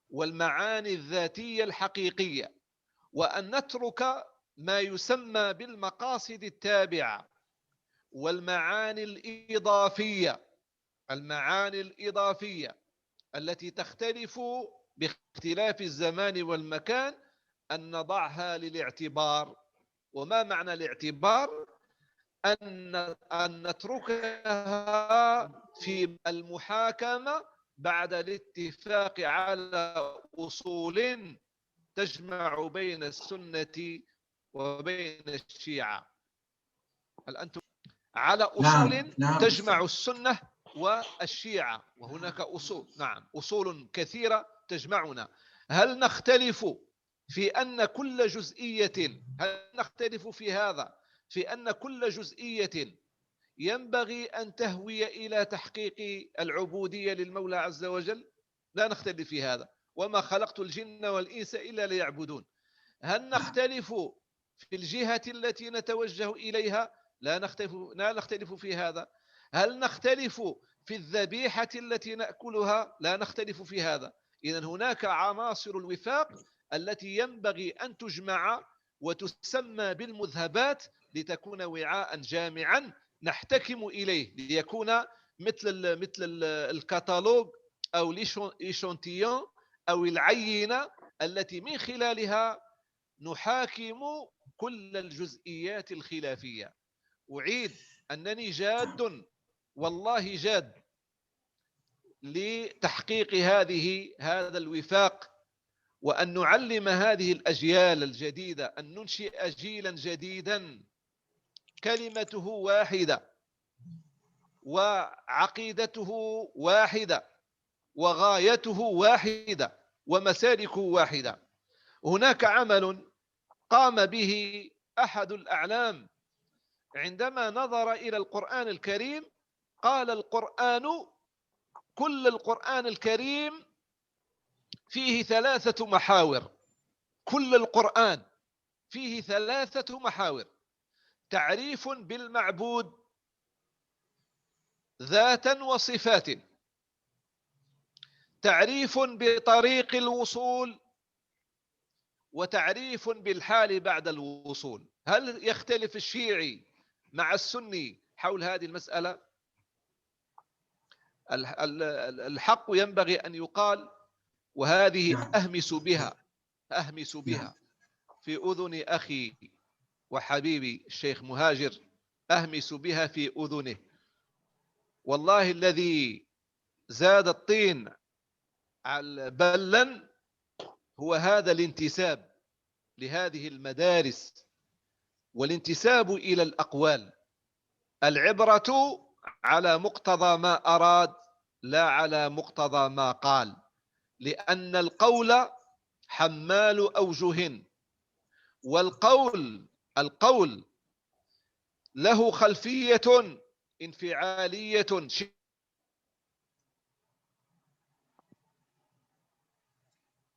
والمعاني الذاتية الحقيقية. وأن نترك ما يسمى بالمقاصد التابعة والمعاني الإضافية التي تختلف باختلاف الزمان والمكان، أن نضعها للاعتبار. وما معنى الاعتبار؟ أن نتركها في المحاكمة بعد الاتفاق على أصول تجمع بين السنة وبين الشيعة. هل أنتم على أصول تجمع السنة والشيعة؟ وهناك أصول، نعم، أصول كثيرة تجمعنا. هل نختلف في أن كل جزئية، هل نختلف في هذا، في أن كل جزئية ينبغي أن تهوي إلى تحقيق العبودية للمولى عز وجل؟ لا نختلف في هذا. وما خلقت الجن والإنس إلا ليعبدون. هل نختلف في الجهة التي نتوجه إليها؟ لا نختلف في هذا. هل نختلف في الذبيحة التي نأكلها؟ لا نختلف في هذا. إذن هناك عناصر الوفاق التي ينبغي أن تجمع وتسمى بالمذهبات لتكون وعاء جامعا نحتكم إليه، ليكون مثل الكتالوج أو الإيشونتيون أو العينة التي من خلالها نحاكم كل الجزئيات الخلافية. أعيد أنني جاد، والله جاد، لتحقيق هذا الوفاق، وأن نعلم هذه الأجيال الجديدة، أن ننشئ جيلا جديدا كلمته واحدة وعقيدته واحدة وغايته واحدة ومسالكه واحدة. هناك عمل قام به أحد الأعلام عندما نظر إلى القرآن الكريم، قال كل القرآن الكريم فيه 3 محاور. كل القرآن فيه 3 محاور: تعريف بالمعبود ذاتا وصفات، تعريف بطريق الوصول، وتعريف بالحال بعد الوصول. هل يختلف الشيعي مع السني حول هذه المسألة؟ الحق ينبغي أن يقال، وهذه أهمس بها في أذن أخي وحبيبي الشيخ مهاجر، أهمس بها في أذنه. والله الذي زاد الطين على بلا هو هذا الانتساب لهذه المدارس والانتساب إلى الأقوال. العبرة على مقتضى ما أراد لا على مقتضى ما قال، لأن القول حمال أوجه، والقول له خلفية انفعالية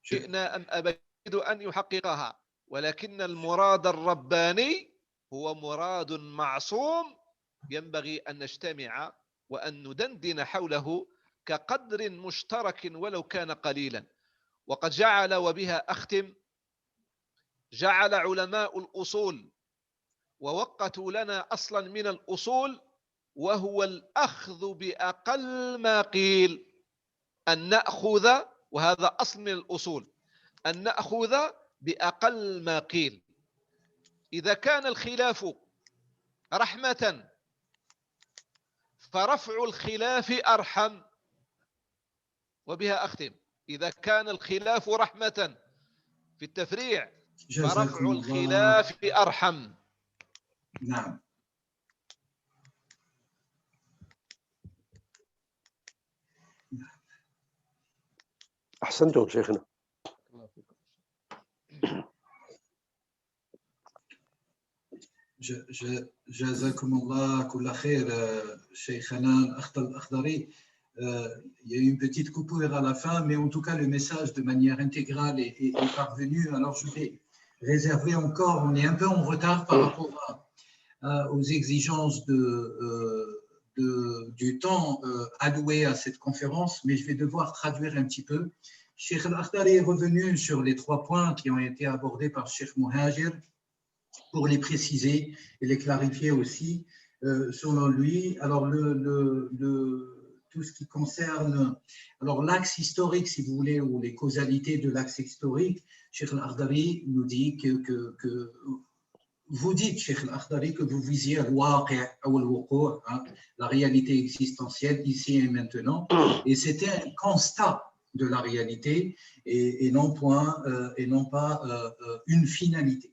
شئنا أم أبيد أن يحققها، ولكن المراد الرباني هو مراد معصوم ينبغي أن نجتمع وأن ندندن حوله كقدر مشترك ولو كان قليلا. وقد جعل، وبها أختم، جعل علماء الأصول ووقتوا لنا أصلا من الأصول، وهو الأخذ بأقل ما قيل، أن نأخذ، وهذا أصل من الأصول، أن نأخذ بأقل ما قيل. إذا كان الخلاف رحمة فرفع الخلاف أرحم. وبها أختم، إذا كان الخلاف رحمة في التفريع فرفع الخلاف أرحم. نعم. أحسنتم شيخنا. جزاكم الله كل خير Cheikh Hanan Akhdari. Il y a eu une petite coupure à la fin, mais en tout cas, le message de manière intégrale est parvenu. Alors, je vais réserver encore, on est un peu en retard par rapport aux exigences du temps alloué à cette conférence, mais je vais devoir traduire un petit peu. Cheikh Al-Akhdari est revenu sur les 3 points qui ont été abordés par Cheikh Muhajir pour les préciser et les clarifier aussi. Selon lui, alors tout ce qui concerne l'axe historique, si vous voulez, ou les causalités de l'axe historique, Cheikh Al-Akhdari nous dit que vous dites, Cheikh Al-Akhdari, que vous visiez la réalité existentielle ici et maintenant, et c'était un constat de la réalité et non pas une finalité.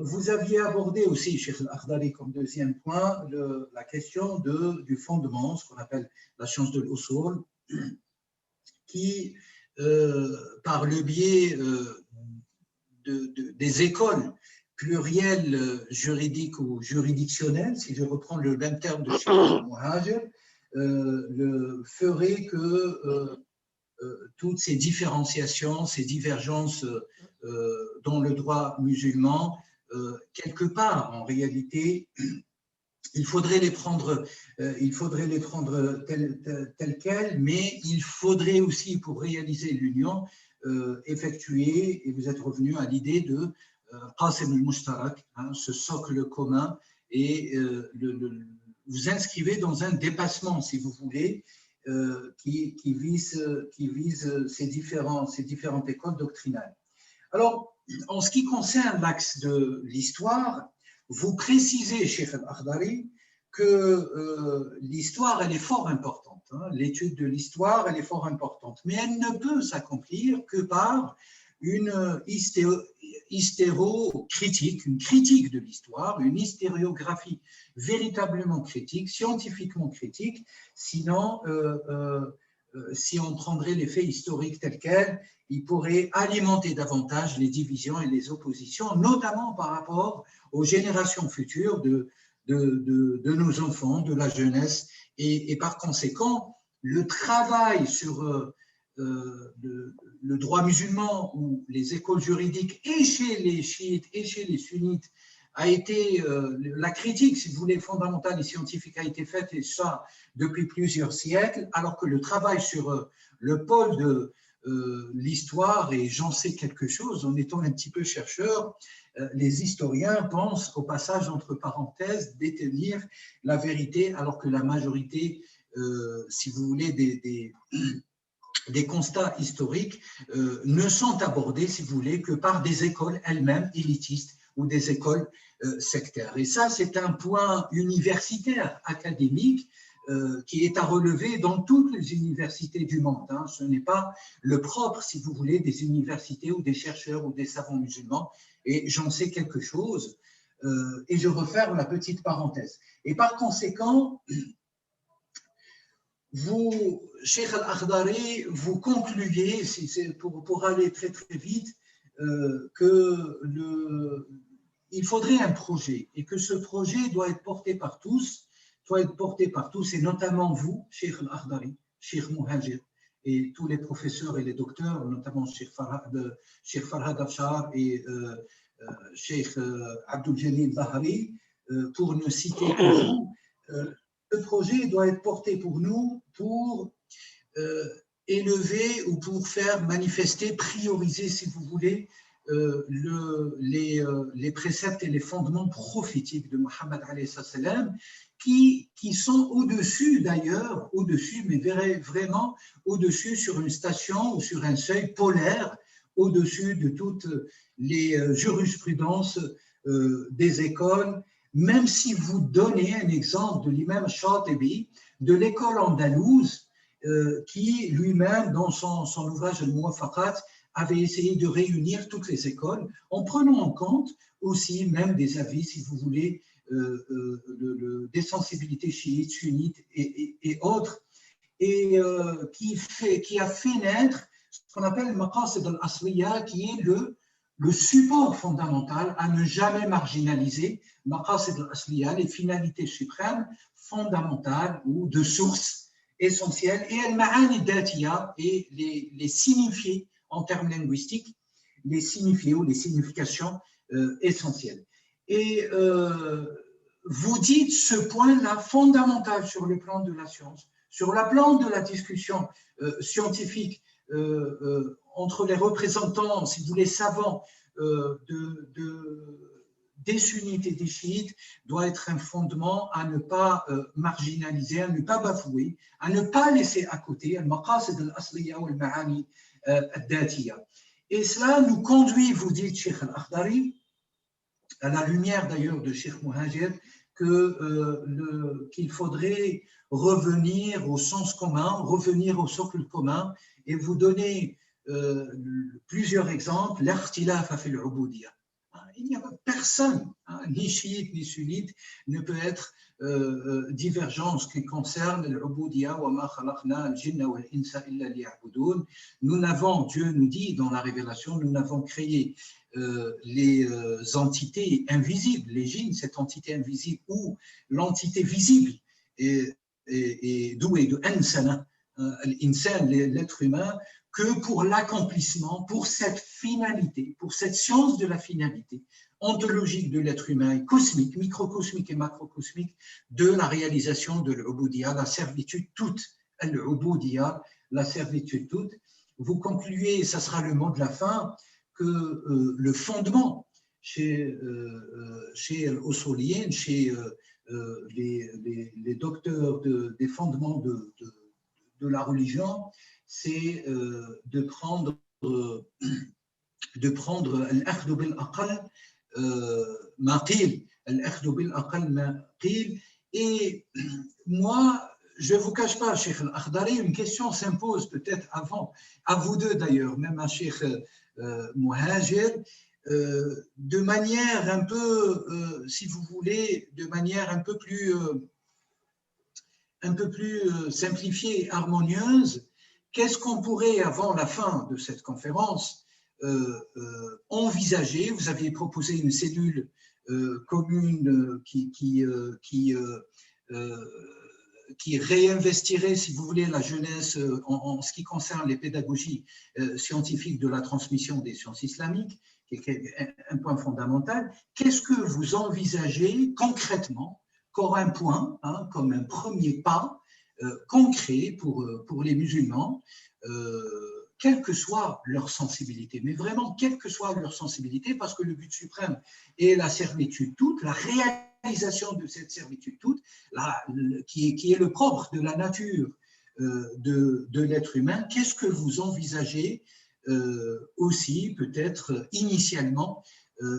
Vous aviez abordé aussi, Cheikh Al-Akhdari, comme deuxième point, la question du fondement, ce qu'on appelle la science de l'usul, qui, par le biais des écoles plurielles juridiques ou juridictionnelles, si je reprends le même terme de Cheikh Muhajir, ferait que toutes ces différenciations, ces divergences dans le droit musulman, quelque part, en réalité, il faudrait les prendre telles quelles, mais il faudrait aussi, pour réaliser l'union, effectuer, et vous êtes revenu à l'idée de Qasim al-Mushtarak, ce socle commun, et vous inscrivez dans un dépassement, si vous voulez, qui vise ces différentes écoles doctrinales. Alors, en ce qui concerne l'axe de l'histoire, vous précisez, Cheikh Al-Akhdari, que l'histoire, elle est fort importante. L'étude de l'histoire, elle est fort importante. Mais elle ne peut s'accomplir que par une hystérocritique, une critique de l'histoire, une hystériographie véritablement critique, scientifiquement critique. Sinon, si on prendrait les faits historiques tels quels, il pourrait alimenter davantage les divisions et les oppositions, notamment par rapport aux générations futures de nos enfants, de la jeunesse, et par conséquent, le travail sur le droit musulman ou les écoles juridiques et chez les chiites et chez les sunnites a été, la critique, si vous voulez, fondamentale et scientifique a été faite, et ça depuis plusieurs siècles, alors que le travail sur le pôle de l'histoire, et j'en sais quelque chose en étant un petit peu chercheur, les historiens pensent au passage entre parenthèses détenir la vérité, alors que la majorité, si vous voulez, des constats historiques ne sont abordés, si vous voulez, que par des écoles elles-mêmes élitistes ou des écoles sectaires. Et ça, c'est un point universitaire, académique, qui est à relever dans toutes les universités du monde. Ce n'est pas le propre, si vous voulez, des universités ou des chercheurs ou des savants musulmans. Et j'en sais quelque chose. Et je referme la petite parenthèse. Et par conséquent, vous, Cheikh Al-Akhdari, vous concluez, pour aller très très vite, il faudrait un projet et que ce projet doit être porté par tous, et notamment vous, Cheikh Al-Akhdari, Cheikh Muhajir, et tous les professeurs et les docteurs, notamment Cheikh Farhad Afshar et Cheikh Abdul Jalil Bahari, pour ne citer que vous. Ce projet doit être porté pour nous pour élever ou pour faire manifester, prioriser, si vous voulez, les préceptes et les fondements prophétiques de Mohammed alayhi salam, qui sont au-dessus d'ailleurs, au-dessus, mais vraiment au-dessus sur une station ou sur un seuil polaire, au-dessus de toutes les jurisprudences des écoles. Même si vous donnez un exemple de l'imam Shatibi, de l'école andalouse, qui lui-même, dans son ouvrage Al-Muwafaqat, avait essayé de réunir toutes les écoles, en prenant en compte aussi même des avis, si vous voulez, des sensibilités chiites, sunnites et autres, et qui a fait naître ce qu'on appelle le maqasid al-asliya, qui est le support fondamental à ne jamais marginaliser, maqasid al-asliya, les finalités suprêmes fondamentales ou de source essentielle, et al-ma'ani datiya, et les signifiés en termes linguistiques, les signifiés ou les significations essentielles. Et vous dites ce point-là fondamental sur le plan de la science, sur le plan de la discussion scientifique entre les représentants, si vous voulez, savants des sunnites et des chiites doit être un fondement à ne pas marginaliser, à ne pas bafouer, à ne pas laisser à côté al-maqasid al-asliya ou al-ma'ani al-datiya. Et cela nous conduit, vous dites, Cheikh Al-Akhdari, à la lumière d'ailleurs de Cheikh Muhajir, qu'il faudrait revenir au sens commun, revenir au socle commun, et vous donner plusieurs exemples. L'irtilaf fil ubudiyya. Il n'y a personne, ni chiite ni sunnite, ne peut être divergent en ce qui concerne l'ubudiyya wa ma khalaqna al-jinna wal insa illa liya'budun. Nous n'avons, Dieu nous dit dans la révélation, nous n'avons créé les entités invisibles, les djinns, cette entité invisible ou l'entité visible et douée de insana, l'insan, l'être humain, que pour l'accomplissement, pour cette finalité, pour cette science de la finalité ontologique de l'être humain, cosmique, microcosmique et macrocosmique, de la réalisation de l'ubudiyya, la servitude toute, l'ubudiyya, la servitude toute. Vous concluez, et ça sera le mot de la fin, que le fondement chez l'Usuliyin, chez les docteurs des fondements de la religion, c'est de prendre al-akhdhu bil-aqal ma qil, al-akhdhu bil-aqal ma qil. Et moi, je ne vous cache pas, Cheikh Al-Akhdari, une question s'impose peut-être avant, à vous deux d'ailleurs, même à Cheikh Muhajir, de manière un peu, si vous voulez, de manière un peu plus simplifiée et harmonieuse. Qu'est-ce qu'on pourrait, avant la fin de cette conférence, envisager? Vous aviez proposé une cellule commune qui réinvestirait, si vous voulez, la jeunesse en ce qui concerne les pédagogies scientifiques de la transmission des sciences islamiques, qui est un point fondamental. Qu'est-ce que vous envisagez concrètement comme un point, comme un premier pas concret pour les musulmans, quelle que soit leur sensibilité, mais vraiment quelle que soit leur sensibilité, parce que le but suprême est la servitude toute, la réalisation de cette servitude toute, qui est le propre de la nature de l'être humain. Qu'est-ce que vous envisagez aussi, peut-être initialement,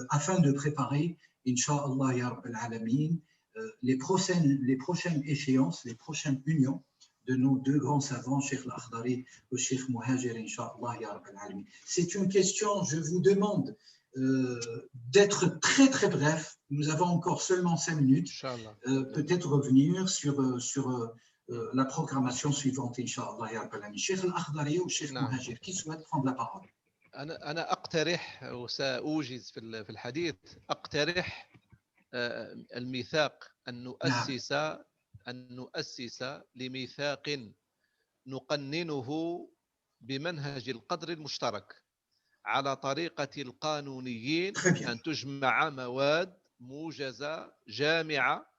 afin de préparer, Inch'Allah ya Rabbal Alamin, les prochaines échéances, les prochaines unions de nos deux grands savants, Cheikh Al-Akhdari et Cheikh Muhajir, Inch'Allah ya Rabbal Alamin. C'est une question, je vous demande d'être très très bref. Nous avons encore seulement 5 minutes. Peut-être revenir sur la programmation suivante, Inch'Allah ya Rabbal Alamin. Cheikh Al-Akhdari ou Cheikh Muhajir, qui souhaite prendre la parole? أنا أقترح وسأوجز في الحديث أقترح الميثاق أن نؤسس لميثاق نقننه بمنهج القدر المشترك على طريقة القانونيين، أن تجمع مواد موجزة جامعة.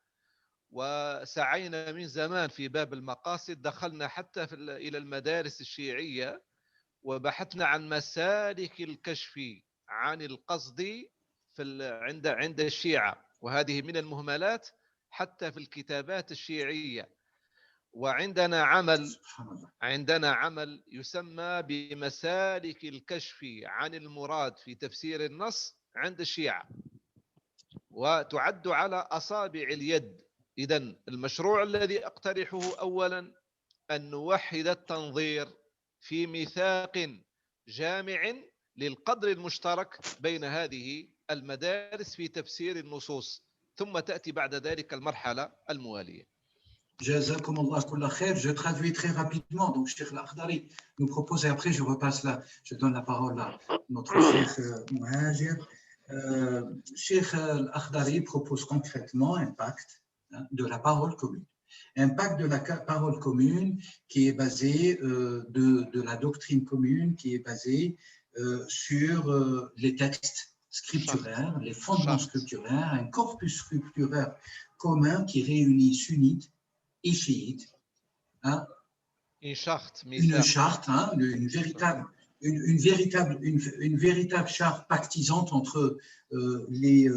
وسعينا من زمان في باب المقاصد، دخلنا حتى إلى المدارس الشيعية وبحثنا عن مسالك الكشف عن القصد عند الشيعة، وهذه من المهملات حتى في الكتابات الشيعية. وعندنا عمل يسمى بمسالك الكشف عن المراد في تفسير النص عند الشيعة، وتعد على أصابع اليد. إذن المشروع الذي أقترحه أولا أن نوحد التنظير في ميثاق جامع للقدر المشترك بين هذه المدارس في تفسير النصوص، ثم تأتي بعد ذلك المرحلة الموالية. Jazakum Allah kulla khair. Je traduis très rapidement. Donc, Cheikh Al-Akhdari nous propose, et après je repasse là, je donne la parole à notre Cheikh Muhajir. Cheikh Al-Akhdari propose concrètement un pacte de la parole commune. Un pacte de la parole commune qui est basé de la doctrine commune, qui est basé sur les textes scripturaires, les fondements scripturaires, un corpus scripturaire commun qui réunit sunnites et chiites, Une charte, une mithaq. charte, hein, une véritable charte pactisante entre les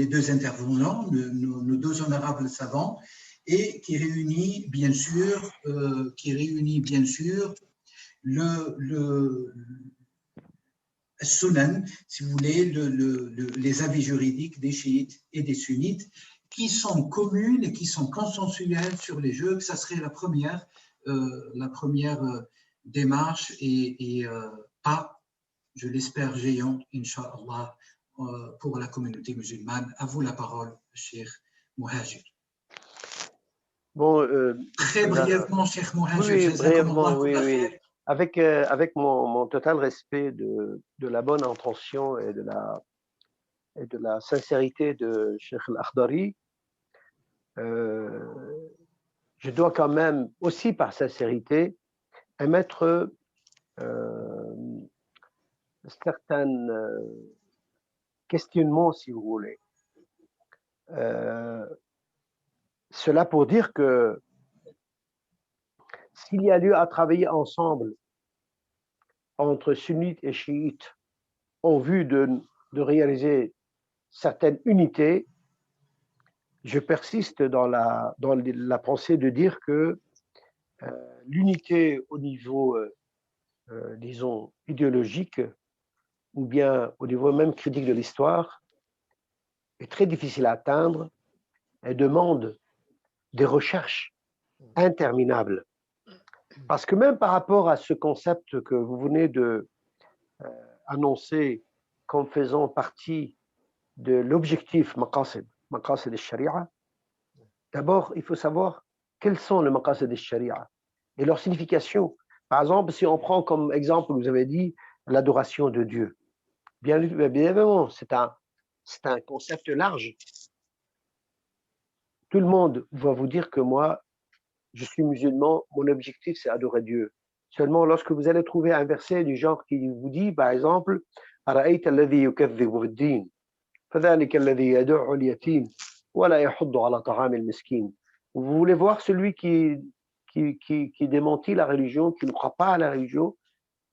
deux intervenants, nos deux honorables savants, et qui réunit bien sûr le sunan, si vous voulez, les avis juridiques des chiites et des sunnites, qui sont communes et qui sont consensuelles sur les jeux. Ça serait la première démarche et pas, je l'espère, géant, Inch'Allah, pour la communauté musulmane. À vous la parole, Cheikh Muhajir. Bon, Très brièvement, Cheikh Muhajir. oui, brièvement, oui. Avec mon total respect de la bonne intention et de la sincérité de Cheikh Al-Akhdari, je dois quand même, aussi par sincérité, émettre certains questionnements, si vous voulez. Cela pour dire que s'il y a lieu à travailler ensemble entre sunnites et chiites en vue de réaliser certaines unités, je persiste dans la pensée de dire que l'unité au niveau, disons, idéologique, ou bien au niveau même critique de l'histoire, est très difficile à atteindre et demande des recherches interminables. Parce que même par rapport à ce concept que vous venez de annoncer comme faisant partie de l'objectif maqasid al-sharia, d'abord, il faut savoir quels sont les maqasid al-sharia et leur signification. Par exemple, si on prend comme exemple, vous avez dit, l'adoration de Dieu. Bien évidemment, c'est un concept large. Tout le monde va vous dire que moi, je suis musulman, mon objectif c'est adorer Dieu. Seulement, lorsque vous allez trouver un verset du genre qui vous dit, par exemple, أرأيت الذي يكذب بالدين فذلك الذي يدع اليتيم ولا يحض على طعام المسكين. Vous voulez voir celui qui démentit la religion, qui ne croit pas à la religion,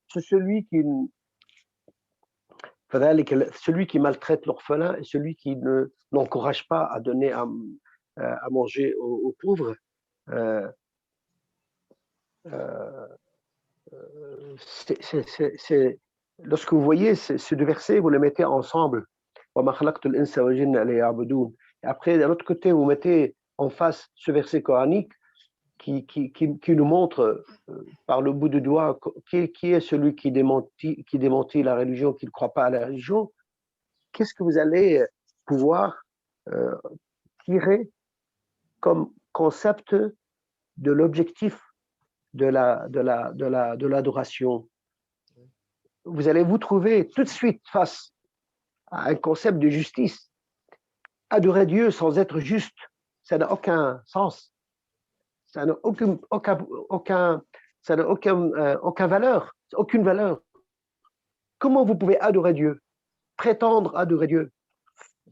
c'est celui qui maltraite l'orphelin et celui qui n'encourage pas à donner à manger aux pauvres. Lorsque vous voyez ces deux versets, vous les mettez ensemble. Après, de l'autre côté, vous mettez en face ce verset coranique qui nous montre par le bout du doigt qui est celui qui démentit la religion, qui ne croit pas à la religion. Qu'est-ce que vous allez pouvoir tirer comme concept de l'objectif de l'adoration? Vous allez vous trouver tout de suite face à un concept de justice. Adorer Dieu sans être juste, ça n'a aucun sens. Ça n'a aucune valeur, aucune valeur. Comment vous pouvez adorer Dieu, prétendre adorer Dieu,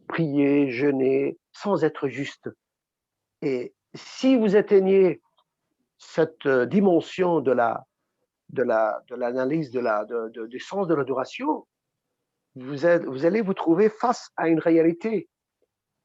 prier, jeûner, sans être juste? Et si vous atteignez cette dimension de l'analyse du sens de l'adoration, vous allez vous trouver face à une réalité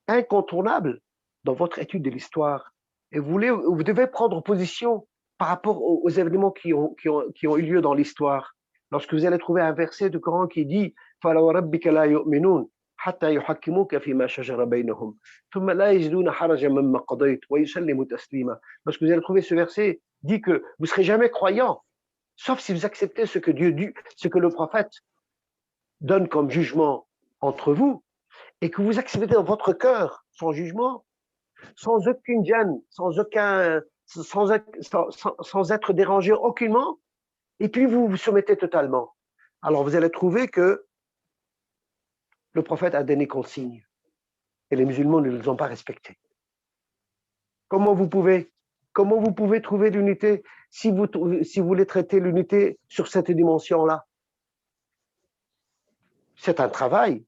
incontournable dans votre étude de l'histoire. Et vous devez prendre position par rapport aux événements qui ont eu lieu dans l'histoire. Lorsque vous allez trouver un verset du Coran qui dit فَلَوْ رَبِّكَ لَا يُؤْمِنُونَ حَتَّى يُحَكِّمُوكَ فِيمَا شَجَرَ بَيْنَهُمْ ثُمَّ لَا يَجِدُونَ حَرَجًا مِمَّا قَضَيْتَ وَيُسَلِّمُوا تَسْلِيمًا. Lorsque vous allez trouver ce verset, dit que vous ne serez jamais croyant, sauf si vous acceptez ce que le prophète donne comme jugement entre vous, et que vous acceptez dans votre cœur son jugement, sans aucune gêne, sans être dérangé aucunement, et puis vous vous soumettez totalement. Alors vous allez trouver que le prophète a donné consigne, et les musulmans ne les ont pas respectés. Comment vous pouvez trouver l'unité si vous voulez traiter l'unité sur cette dimension-là? C'est un travail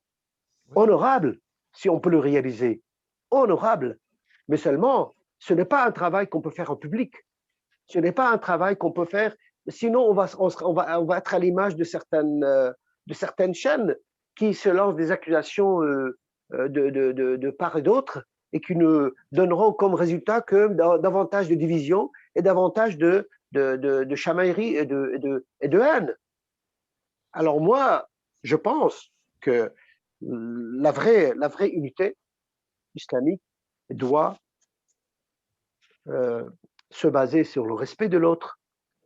honorable, si on peut le réaliser. Honorable. Mais seulement, ce n'est pas un travail qu'on peut faire en public. Ce n'est pas un travail qu'on peut faire, sinon on va être à l'image de certaines chaînes qui se lancent des accusations de part et d'autre et qui ne donneront comme résultat que davantage de division et davantage de chamaillerie et de haine. Alors moi, je pense que la vraie unité islamique doit se baser sur le respect de l'autre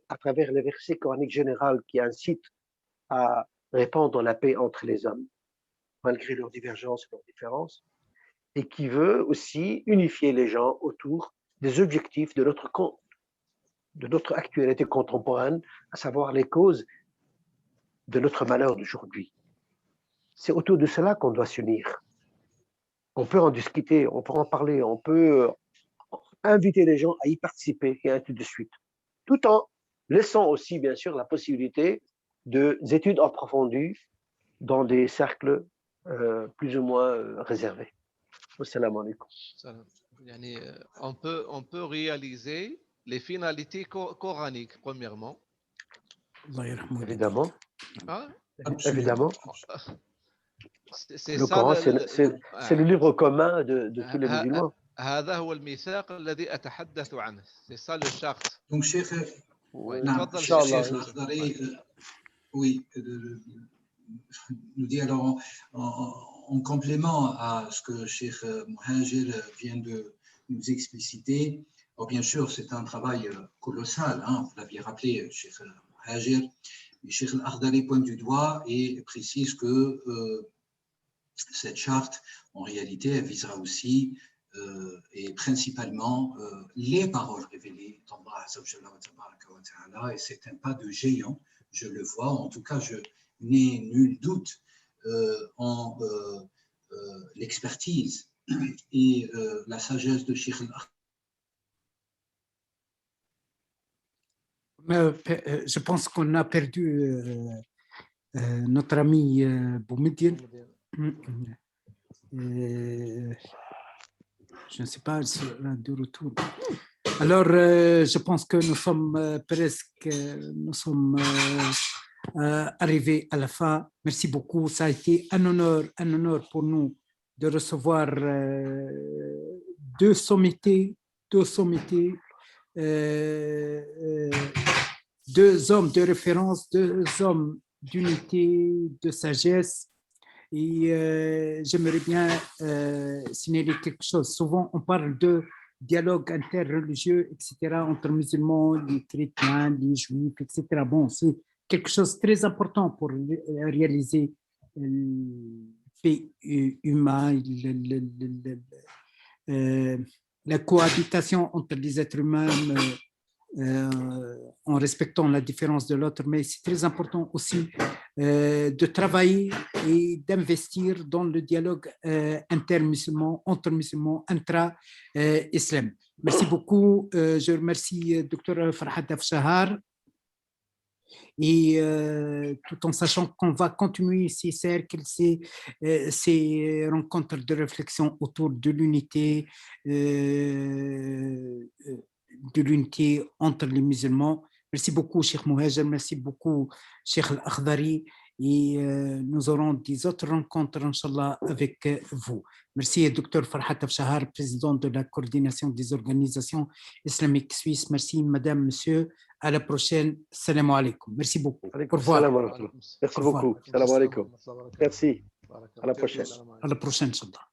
à travers les versets coraniques généraux qui incitent à répandre la paix entre les hommes, malgré leurs divergences et leurs différences, et qui veut aussi unifier les gens autour des objectifs de notre actualité contemporaine, à savoir les causes de notre malheur d'aujourd'hui. C'est autour de cela qu'on doit s'unir. On peut en discuter, on peut en parler, on peut inviter les gens à y participer et ainsi de suite, tout en laissant aussi, bien sûr, la possibilité d'études approfondies dans des cercles plus ou moins réservés. Assalamu alaikum. On peut réaliser les finalités coraniques, premièrement. Évidemment. Hein? Évidemment. C'est le ça, Coran, c'est le livre commun de tous les musulmans. هذا هو الميثاق الذي أتحدث عنه. C'est ça le charte. Donc, Cheikh, oui, nous dit alors en complément à ce que Cheikh Muhajir vient de nous expliciter. Alors, bien sûr, c'est un travail colossal, hein, vous l'aviez rappelé, Cheikh Muhajir. Cheikh Al-Akhdari pointe du doigt et précise que cette charte, en réalité, elle visera aussi et principalement les paroles révélées d'Allah et c'est un pas de géant, je le vois, en tout cas je n'ai nul doute en l'expertise et la sagesse de Cheikh Je pense qu'on a perdu notre ami Boumediene. Je ne sais pas s'il est de retour. Alors, je pense que nous sommes arrivés à la fin. Merci beaucoup. Ça a été un honneur pour nous de recevoir deux sommités, deux hommes de référence, deux hommes d'unité, de sagesse. Et j'aimerais bien signaler quelque chose. Souvent, on parle de dialogue interreligieux, etc., entre musulmans, les chrétiens, les juifs, etc. Bon, c'est quelque chose de très important pour réaliser le fait humain, la cohabitation entre les êtres humains en respectant la différence de l'autre, mais c'est très important aussi de travailler et d'investir dans le dialogue intermusulman, entre musulmans, intra-islam. Merci beaucoup. Je remercie Dr Farhat Afshahar et tout en sachant qu'on va continuer ces cercles, ces rencontres de réflexion autour de l'unité entre les musulmans. Merci beaucoup, Cheikh Muhajir, merci beaucoup, Cheikh Al-Akhdari, et nous aurons des autres rencontres, Inch'Allah, avec vous. Merci, Dr Farhat Afshahar, président de la coordination des organisations islamiques suisses. Merci, madame, monsieur. À la prochaine. Salam alaikum. Merci beaucoup. Au revoir. Merci beaucoup. Salam alaikum. Merci. À la prochaine. À la prochaine, Inch'Allah.